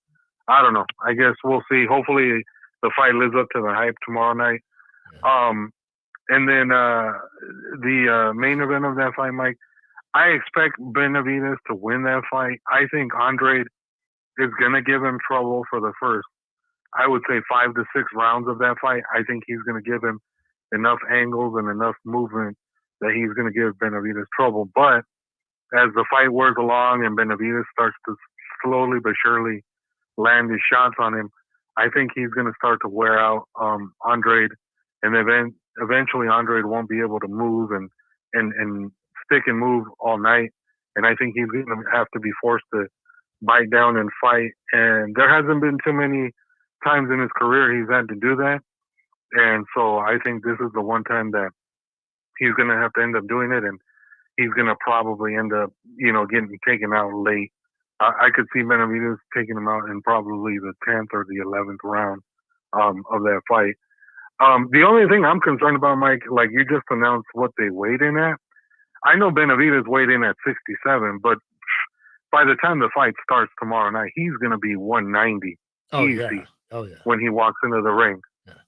Speaker 4: I don't know. I guess we'll see. Hopefully the fight lives up to the hype tomorrow night. And then the main event of that fight, Mike, I expect Benavidez to win that fight. I think Andrade is going to give him trouble for the first, I would say 5 to 6 rounds of that fight. I think he's going to give him enough angles and enough movement that he's going to give Benavidez trouble. But as the fight wears along and Benavidez starts to slowly but surely land his shots on him, I think he's going to start to wear out Andrade, and eventually Andrade won't be able to move and stick and move all night. And I think he's going to have to be forced to bite down and fight. And there hasn't been too many times in his career he's had to do that. And so I think this is the one time that he's going to have to end up doing it, and he's going to probably end up, getting taken out late. I could see Benavidez taking him out in probably the 10th or the 11th round of that fight. The only thing I'm concerned about, Mike, like you just announced what they weighed in at. I know Benavidez weighed in at 67, but by the time the fight starts tomorrow night, he's going to be 190 easy when he walks into the ring.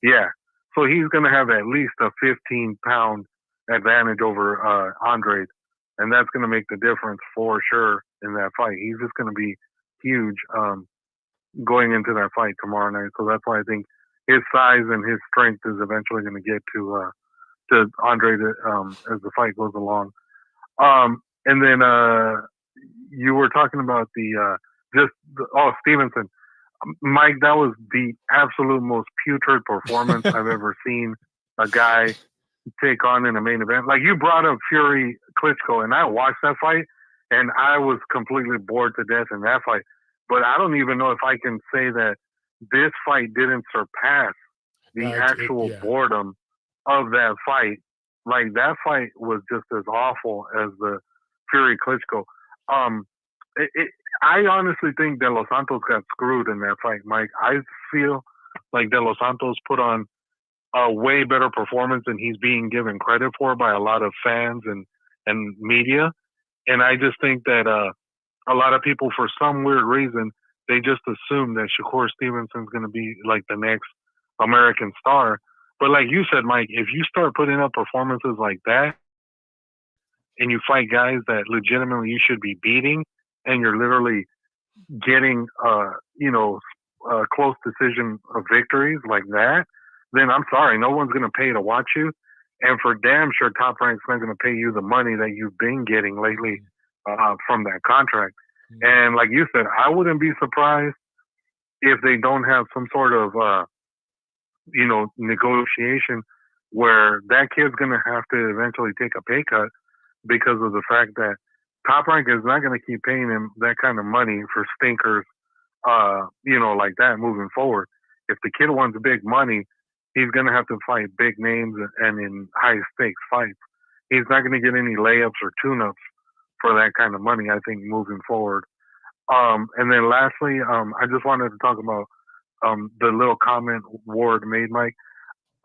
Speaker 4: Yeah. So he's going to have at least a 15-pound advantage over Andrade, and that's going to make the difference for sure in that fight. He's just going to be huge going into that fight tomorrow night. So that's why I think his size and his strength is eventually going to get to Andrade as the fight goes along. And then you were talking about Stevenson. Mike, that was the absolute most putrid performance I've ever seen a guy take on in a main event. Like, you brought up Fury Klitschko, and I watched that fight, and I was completely bored to death in that fight. But I don't even know if I can say that this fight didn't surpass the actual boredom of that fight. Like, that fight was just as awful as the Fury Klitschko. I honestly think De Los Santos got screwed in that fight, Mike. I feel like De Los Santos put on a way better performance than he's being given credit for by a lot of fans and media. And I just think that a lot of people, for some weird reason, they just assume that Shakur Stevenson's going to be like the next American star. But like you said, Mike, if you start putting up performances like that and you fight guys that legitimately you should be beating and you're literally getting, close decision of victories like that, then I'm sorry, no one's going to pay to watch you. And for damn sure, Top Rank's not going to pay you the money that you've been getting lately from that contract. Mm-hmm. And like you said, I wouldn't be surprised if they don't have some sort of, negotiation where that kid's going to have to eventually take a pay cut because of the fact that Top Rank is not going to keep paying him that kind of money for stinkers, like that moving forward. If the kid wants big money, he's going to have to fight big names and in high stakes fights. He's not going to get any layups or tune-ups for that kind of money, I think, moving forward. And then lastly, I just wanted to talk about the little comment Ward made, Mike.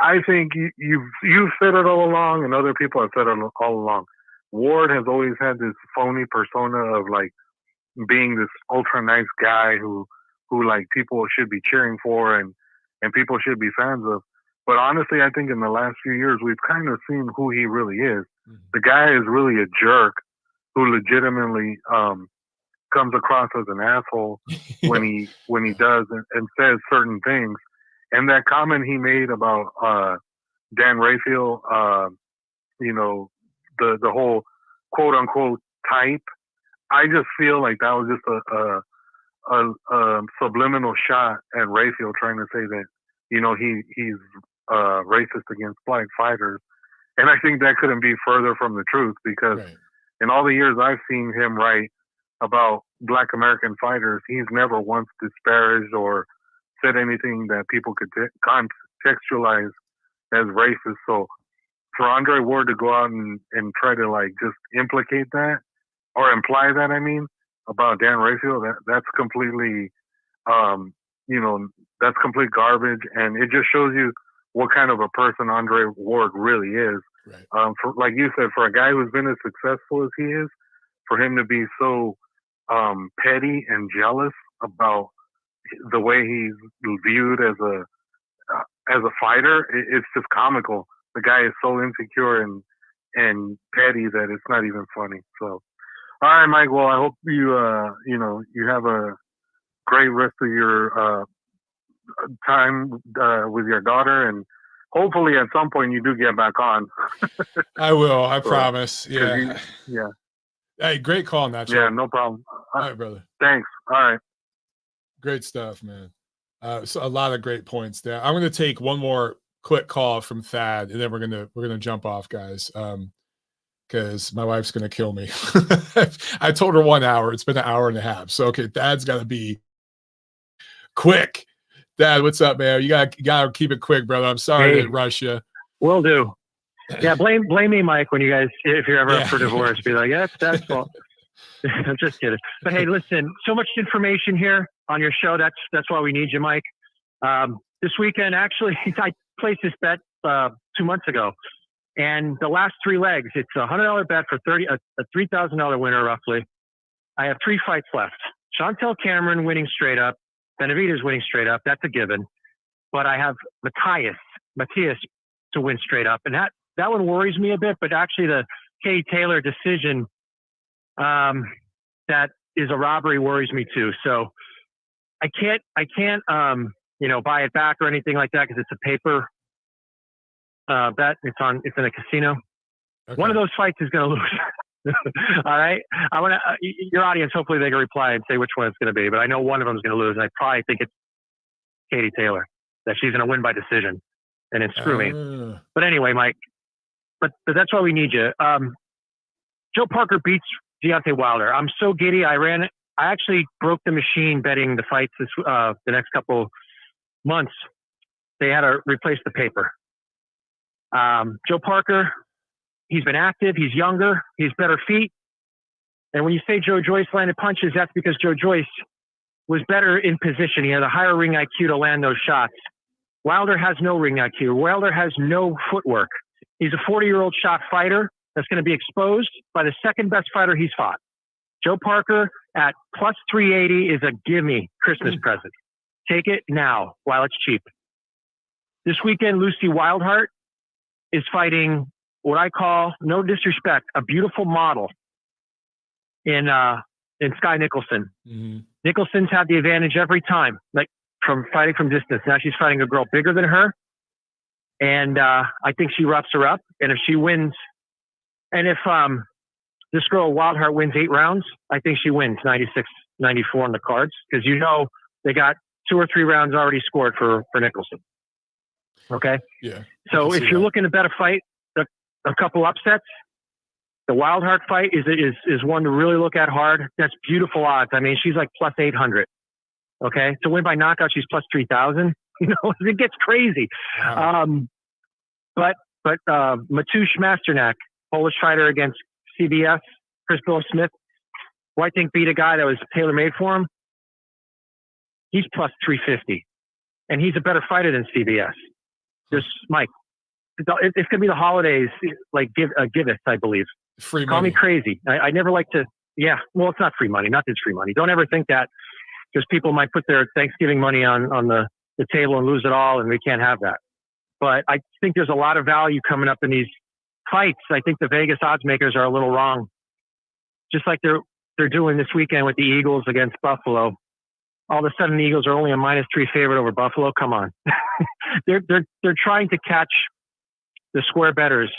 Speaker 4: I think you've said it all along, and other people have said it all along. Ward has always had this phony persona of like being this ultra nice guy who like people should be cheering for and people should be fans of. But honestly, I think in the last few years we've kind of seen who he really is. Mm-hmm. The guy is really a jerk who legitimately comes across as an asshole when he does and says certain things. And that comment he made about Dan Rafael, the whole quote unquote type, I just feel like that was just a subliminal shot at Rafael trying to say that, he's racist against black fighters. And I think that couldn't be further from the truth because in all the years I've seen him write about black American fighters, he's never once disparaged or said anything that people could contextualize as racist. So for Andre Ward to go out and try to like just implicate that or imply that, I mean, about Dan Rafael, that's completely, that's complete garbage. And it just shows you what kind of a person Andre Ward really is. Right. For, like you said, for a guy who's been as successful as he is, for him to be so petty and jealous about the way he's viewed as a fighter, it's just comical. The guy is so insecure and petty that it's not even funny. So, all right, Mike. Well, I hope you you have a great rest of your time with your daughter, and hopefully at some point you do get back on.
Speaker 1: I will. I promise. Yeah.
Speaker 4: Yeah.
Speaker 1: Hey, great call on that show.
Speaker 4: Yeah, no problem.
Speaker 1: All right, brother.
Speaker 4: Thanks. All right.
Speaker 1: Great stuff, man. So a lot of great points there. I'm going to take one more quick call from Thad, and then we're gonna jump off, guys. Because my wife's gonna kill me. I told her 1 hour. It's been an hour and a half. So okay, Thad's got to be quick. Dad, what's up, man? You gotta keep it quick, brother. I'm sorry to rush you.
Speaker 5: Will do. Yeah, blame me, Mike, when you guys, if you're ever up for divorce, be like, yeah, it's Dad's fault. I'm just kidding. But hey, listen, so much information here on your show. That's why we need you, Mike. This weekend, actually, I placed this bet 2 months ago, and the last 3 legs, it's a $100 bet for a $3,000 winner roughly. I have 3 fights left. Chantel Cameron winning straight up. Benavidez winning straight up. That's a given. But I have Matthias to win straight up, and that one worries me a bit. But actually, the Katie Taylor decision that is a robbery worries me too. So I can't buy it back or anything like that because it's a paper bet. It's in a casino. Okay. One of those fights is going to lose. All right. I want to your audience. Hopefully they can reply and say which one it's going to be. But I know one of them is going to lose. And I probably think it's Katie Taylor, that she's going to win by decision, and it's screw me. But anyway, Mike. But that's why we need you. Joe Parker beats Deontay Wilder. I'm so giddy. I actually broke the machine betting the fights the next couple months, they had to replace the paper. Joe Parker, he's been active. He's younger. He's better feet. And when you say Joe Joyce landed punches, that's because Joe Joyce was better in position. He had a higher ring IQ to land those shots. Wilder has no ring IQ. Wilder has no footwork. He's a 40-year-old shot fighter that's going to be exposed by the second best fighter he's fought. Joe Parker at plus 380 is a gimme Christmas present. Take it now while it's cheap. This weekend, Lucy Wildheart is fighting what I call, no disrespect, a beautiful model in Sky Nicholson.
Speaker 1: Mm-hmm.
Speaker 5: Nicholson's had the advantage every time, like from fighting from distance. Now she's fighting a girl bigger than her. And I think she roughs her up. And if she wins, and if this girl Wildheart wins 8 rounds, I think she wins 96-94 on the cards. Because they got 2 or 3 rounds already scored for Nicholson. Okay?
Speaker 1: Yeah.
Speaker 5: So if you're looking to bet a fight, a couple upsets, the Wildheart fight is one to really look at hard. That's beautiful odds. I mean, she's like plus 800. Okay? To win by knockout, she's plus 3,000. It gets crazy.
Speaker 1: Wow.
Speaker 5: But Mateusz Masternak, Polish fighter against CBS, Chris Bill Smith, who I think beat a guy that was tailor-made for him. He's plus 350. And he's a better fighter than CBS. Just, Mike, it's going to be the holidays, like Giveth, I believe.
Speaker 1: Free money.
Speaker 5: Call me crazy. I never like to, yeah, well, it's not free money. Nothing's free money. Don't ever think that, because people might put their Thanksgiving money on the table and lose it all, and we can't have that. But I think there's a lot of value coming up in these fights. I think the Vegas odds makers are a little wrong. Just like they're doing this weekend with the Eagles against Buffalo. All of a sudden the Eagles are only a -3 favorite over Buffalo. Come on. They're trying to catch the square bettors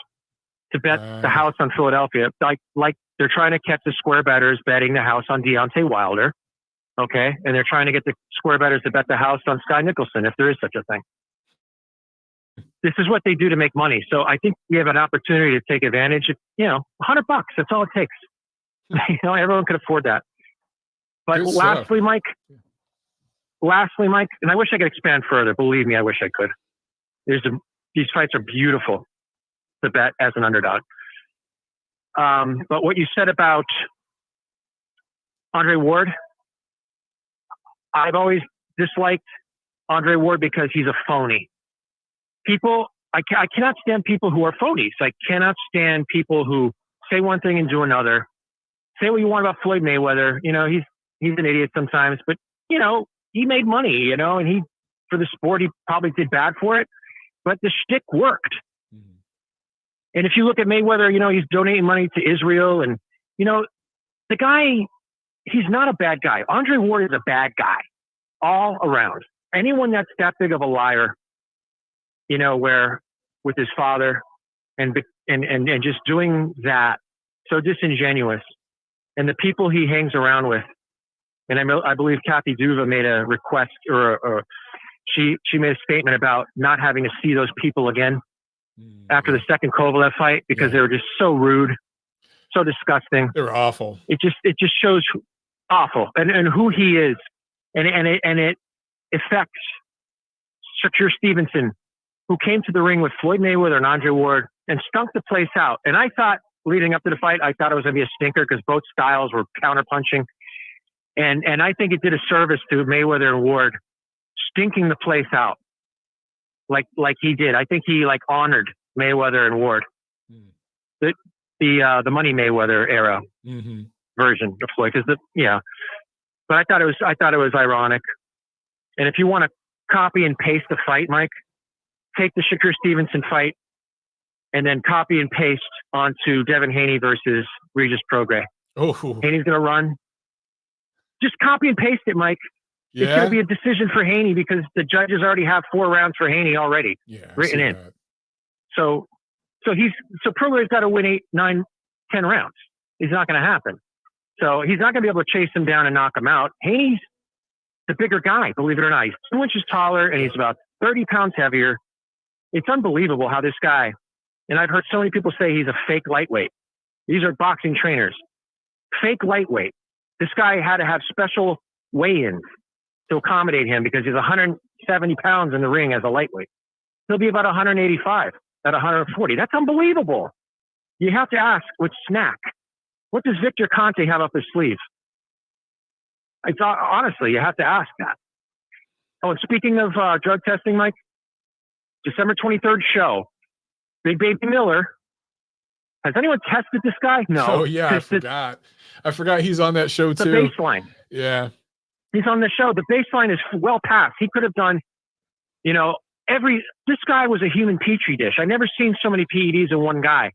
Speaker 5: to bet the house on Philadelphia. Like they're trying to catch the square bettors betting the house on Deontay Wilder. Okay. And they're trying to get the square bettors to bet the house on Sky Nicholson, if there is such a thing. This is what they do to make money. So I think we have an opportunity to take advantage of, $100. That's all it takes. Everyone could afford that. But lastly, Mike, and I wish I could expand further. Believe me, I wish I could. These fights are beautiful to bet as an underdog. But what you said about Andre Ward, I've always disliked Andre Ward because he's a phony. I cannot stand people who are phonies. I cannot stand people who say one thing and do another. Say what you want about Floyd Mayweather. He's an idiot sometimes, but he made money, and for the sport, he probably did bad for it, but the shtick worked. Mm-hmm. And if you look at Mayweather, he's donating money to Israel, and the guy, he's not a bad guy. Andre Ward is a bad guy all around. Anyone that's that big of a liar, where with his father and just doing that, so disingenuous, and the people he hangs around with. And I believe Kathy Duva made a request, or she made a statement about not having to see those people again after the second Kovalev fight, because they were just so rude, so disgusting.
Speaker 1: They were awful.
Speaker 5: It just shows awful and who he is, and it affects Shakur Stevenson, who came to the ring with Floyd Mayweather and Andre Ward and stunk the place out. And I thought, leading up to the fight, I thought it was going to be a stinker because both styles were counterpunching. And I think it did a service to Mayweather and Ward, stinking the place out like he did. I think he honored Mayweather and Ward, the Money Mayweather era version of Floyd. But I thought it was ironic. And if you want to copy and paste the fight, Mike, take the Shakur Stevenson fight and then copy and paste onto Devin Haney versus Regis Prograis.
Speaker 1: Oh,
Speaker 5: Haney's going to run. Just copy and paste it, Mike. Yeah. It's going to be a decision for Haney because the judges already have 4 rounds for Haney already written in. That. So Prograis got to win 8, 9, 10 rounds. It's not going to happen. So he's not going to be able to chase him down and knock him out. Haney's the bigger guy, believe it or not. He's 2 inches taller and he's about 30 pounds heavier. It's unbelievable how this guy, and I've heard so many people say he's a fake lightweight. These are boxing trainers. Fake lightweight. This guy had to have special weigh-ins to accommodate him because he's 160 70 pounds in the ring as a lightweight. He'll be about 185 at 140. That's unbelievable. You have to ask, with Snack, what does Victor Conte have up his sleeve? Honestly, you have to ask that. Oh, and speaking of drug testing, Mike, December 23rd show, Big Baby Miller. Has anyone tested this guy? No.
Speaker 1: Oh, yeah, I forgot. I forgot he's on that show, too.
Speaker 5: The baseline.
Speaker 1: Yeah.
Speaker 5: He's on the show. The baseline is well past. He could have done, this guy was a human petri dish. I've never seen so many PEDs in one guy.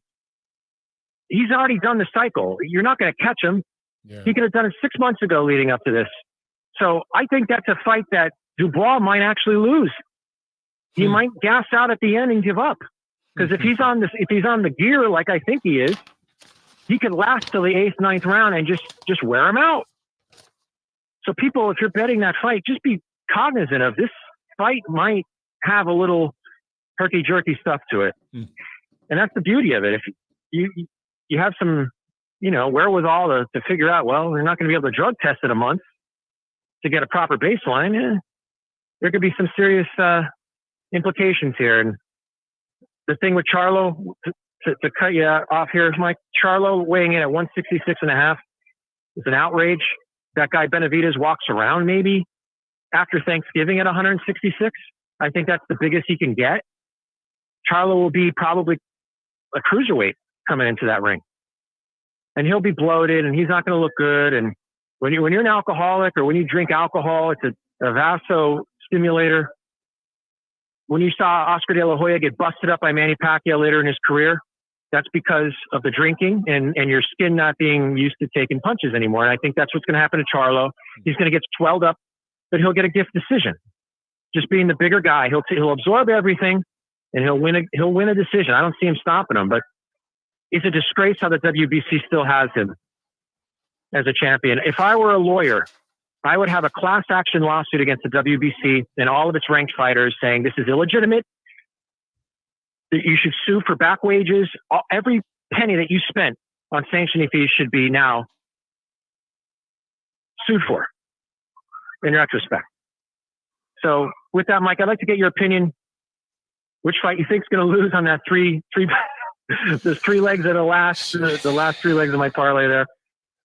Speaker 5: He's already done the cycle. You're not going to catch him.
Speaker 1: Yeah.
Speaker 5: He could have done it 6 months ago leading up to this. So I think that's a fight that Dubois might actually lose. He might gas out at the end and give up. Because if he's on the gear like I think he is, he could last till the 8th, 9th round and just wear him out. So people, if you're betting that fight, just be cognizant of this fight might have a little herky-jerky stuff to it. And that's the beauty of it. If you have some, wherewithal to figure out, well, they're not going to be able to drug test in a month to get a proper baseline. There could be some serious implications here. And the thing with Charlo, to cut you off here, Mike, Charlo weighing in at 166.5 is an outrage. That guy Benavidez walks around maybe after Thanksgiving at 166. I think that's the biggest he can get. Charlo will be probably a cruiserweight coming into that ring. And he'll be bloated and he's not going to look good. And when you're an alcoholic or when you drink alcohol, it's a vasostimulator. When you saw Oscar De La Hoya get busted up by Manny Pacquiao later in his career, that's because of the drinking and your skin not being used to taking punches anymore. And I think that's what's going to happen to Charlo. He's going to get swelled up, but he'll get a gift decision. Just being the bigger guy, he'll absorb everything and he'll win a decision. I don't see him stopping him, but it's a disgrace how the WBC still has him as a champion. If I were a lawyer, I would have a class action lawsuit against the WBC and all of its ranked fighters saying this is illegitimate, that you should sue for back wages. Every penny that you spent on sanctioning fees should be now sued for in retrospect. So with that, Mike, I'd like to get your opinion. Which fight you think is going to lose on that there's 3 legs of the last 3 legs of my parlay there.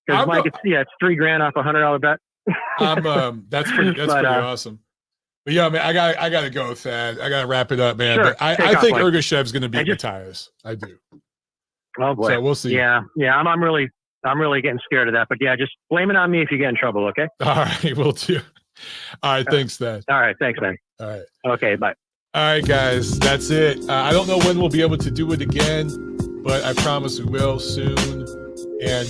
Speaker 5: Because Mike, it's $3,000 off a $100 bet.
Speaker 1: That's pretty awesome. But yeah, man, I gotta go, Thad. I gotta wrap it up, man.
Speaker 5: Sure.
Speaker 1: But I think Ergashev's gonna beat Matthias. I do.
Speaker 5: Oh boy.
Speaker 1: So we'll see.
Speaker 5: Yeah. I'm really getting scared of that. But yeah, just blame it on me if you get in trouble, okay?
Speaker 1: All right, we'll do. All right, thanks, Thad.
Speaker 5: All right, thanks, man.
Speaker 1: All right.
Speaker 5: Okay, bye.
Speaker 1: All right, guys, that's it. I don't know when we'll be able to do it again, but I promise we will soon. And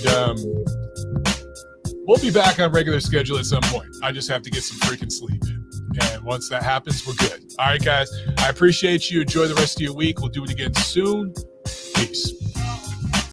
Speaker 1: we'll be back on regular schedule at some point. I just have to get some freaking sleep in. And once that happens, we're good. All right, guys, I appreciate you. Enjoy the rest of your week. We'll do it again soon. Peace.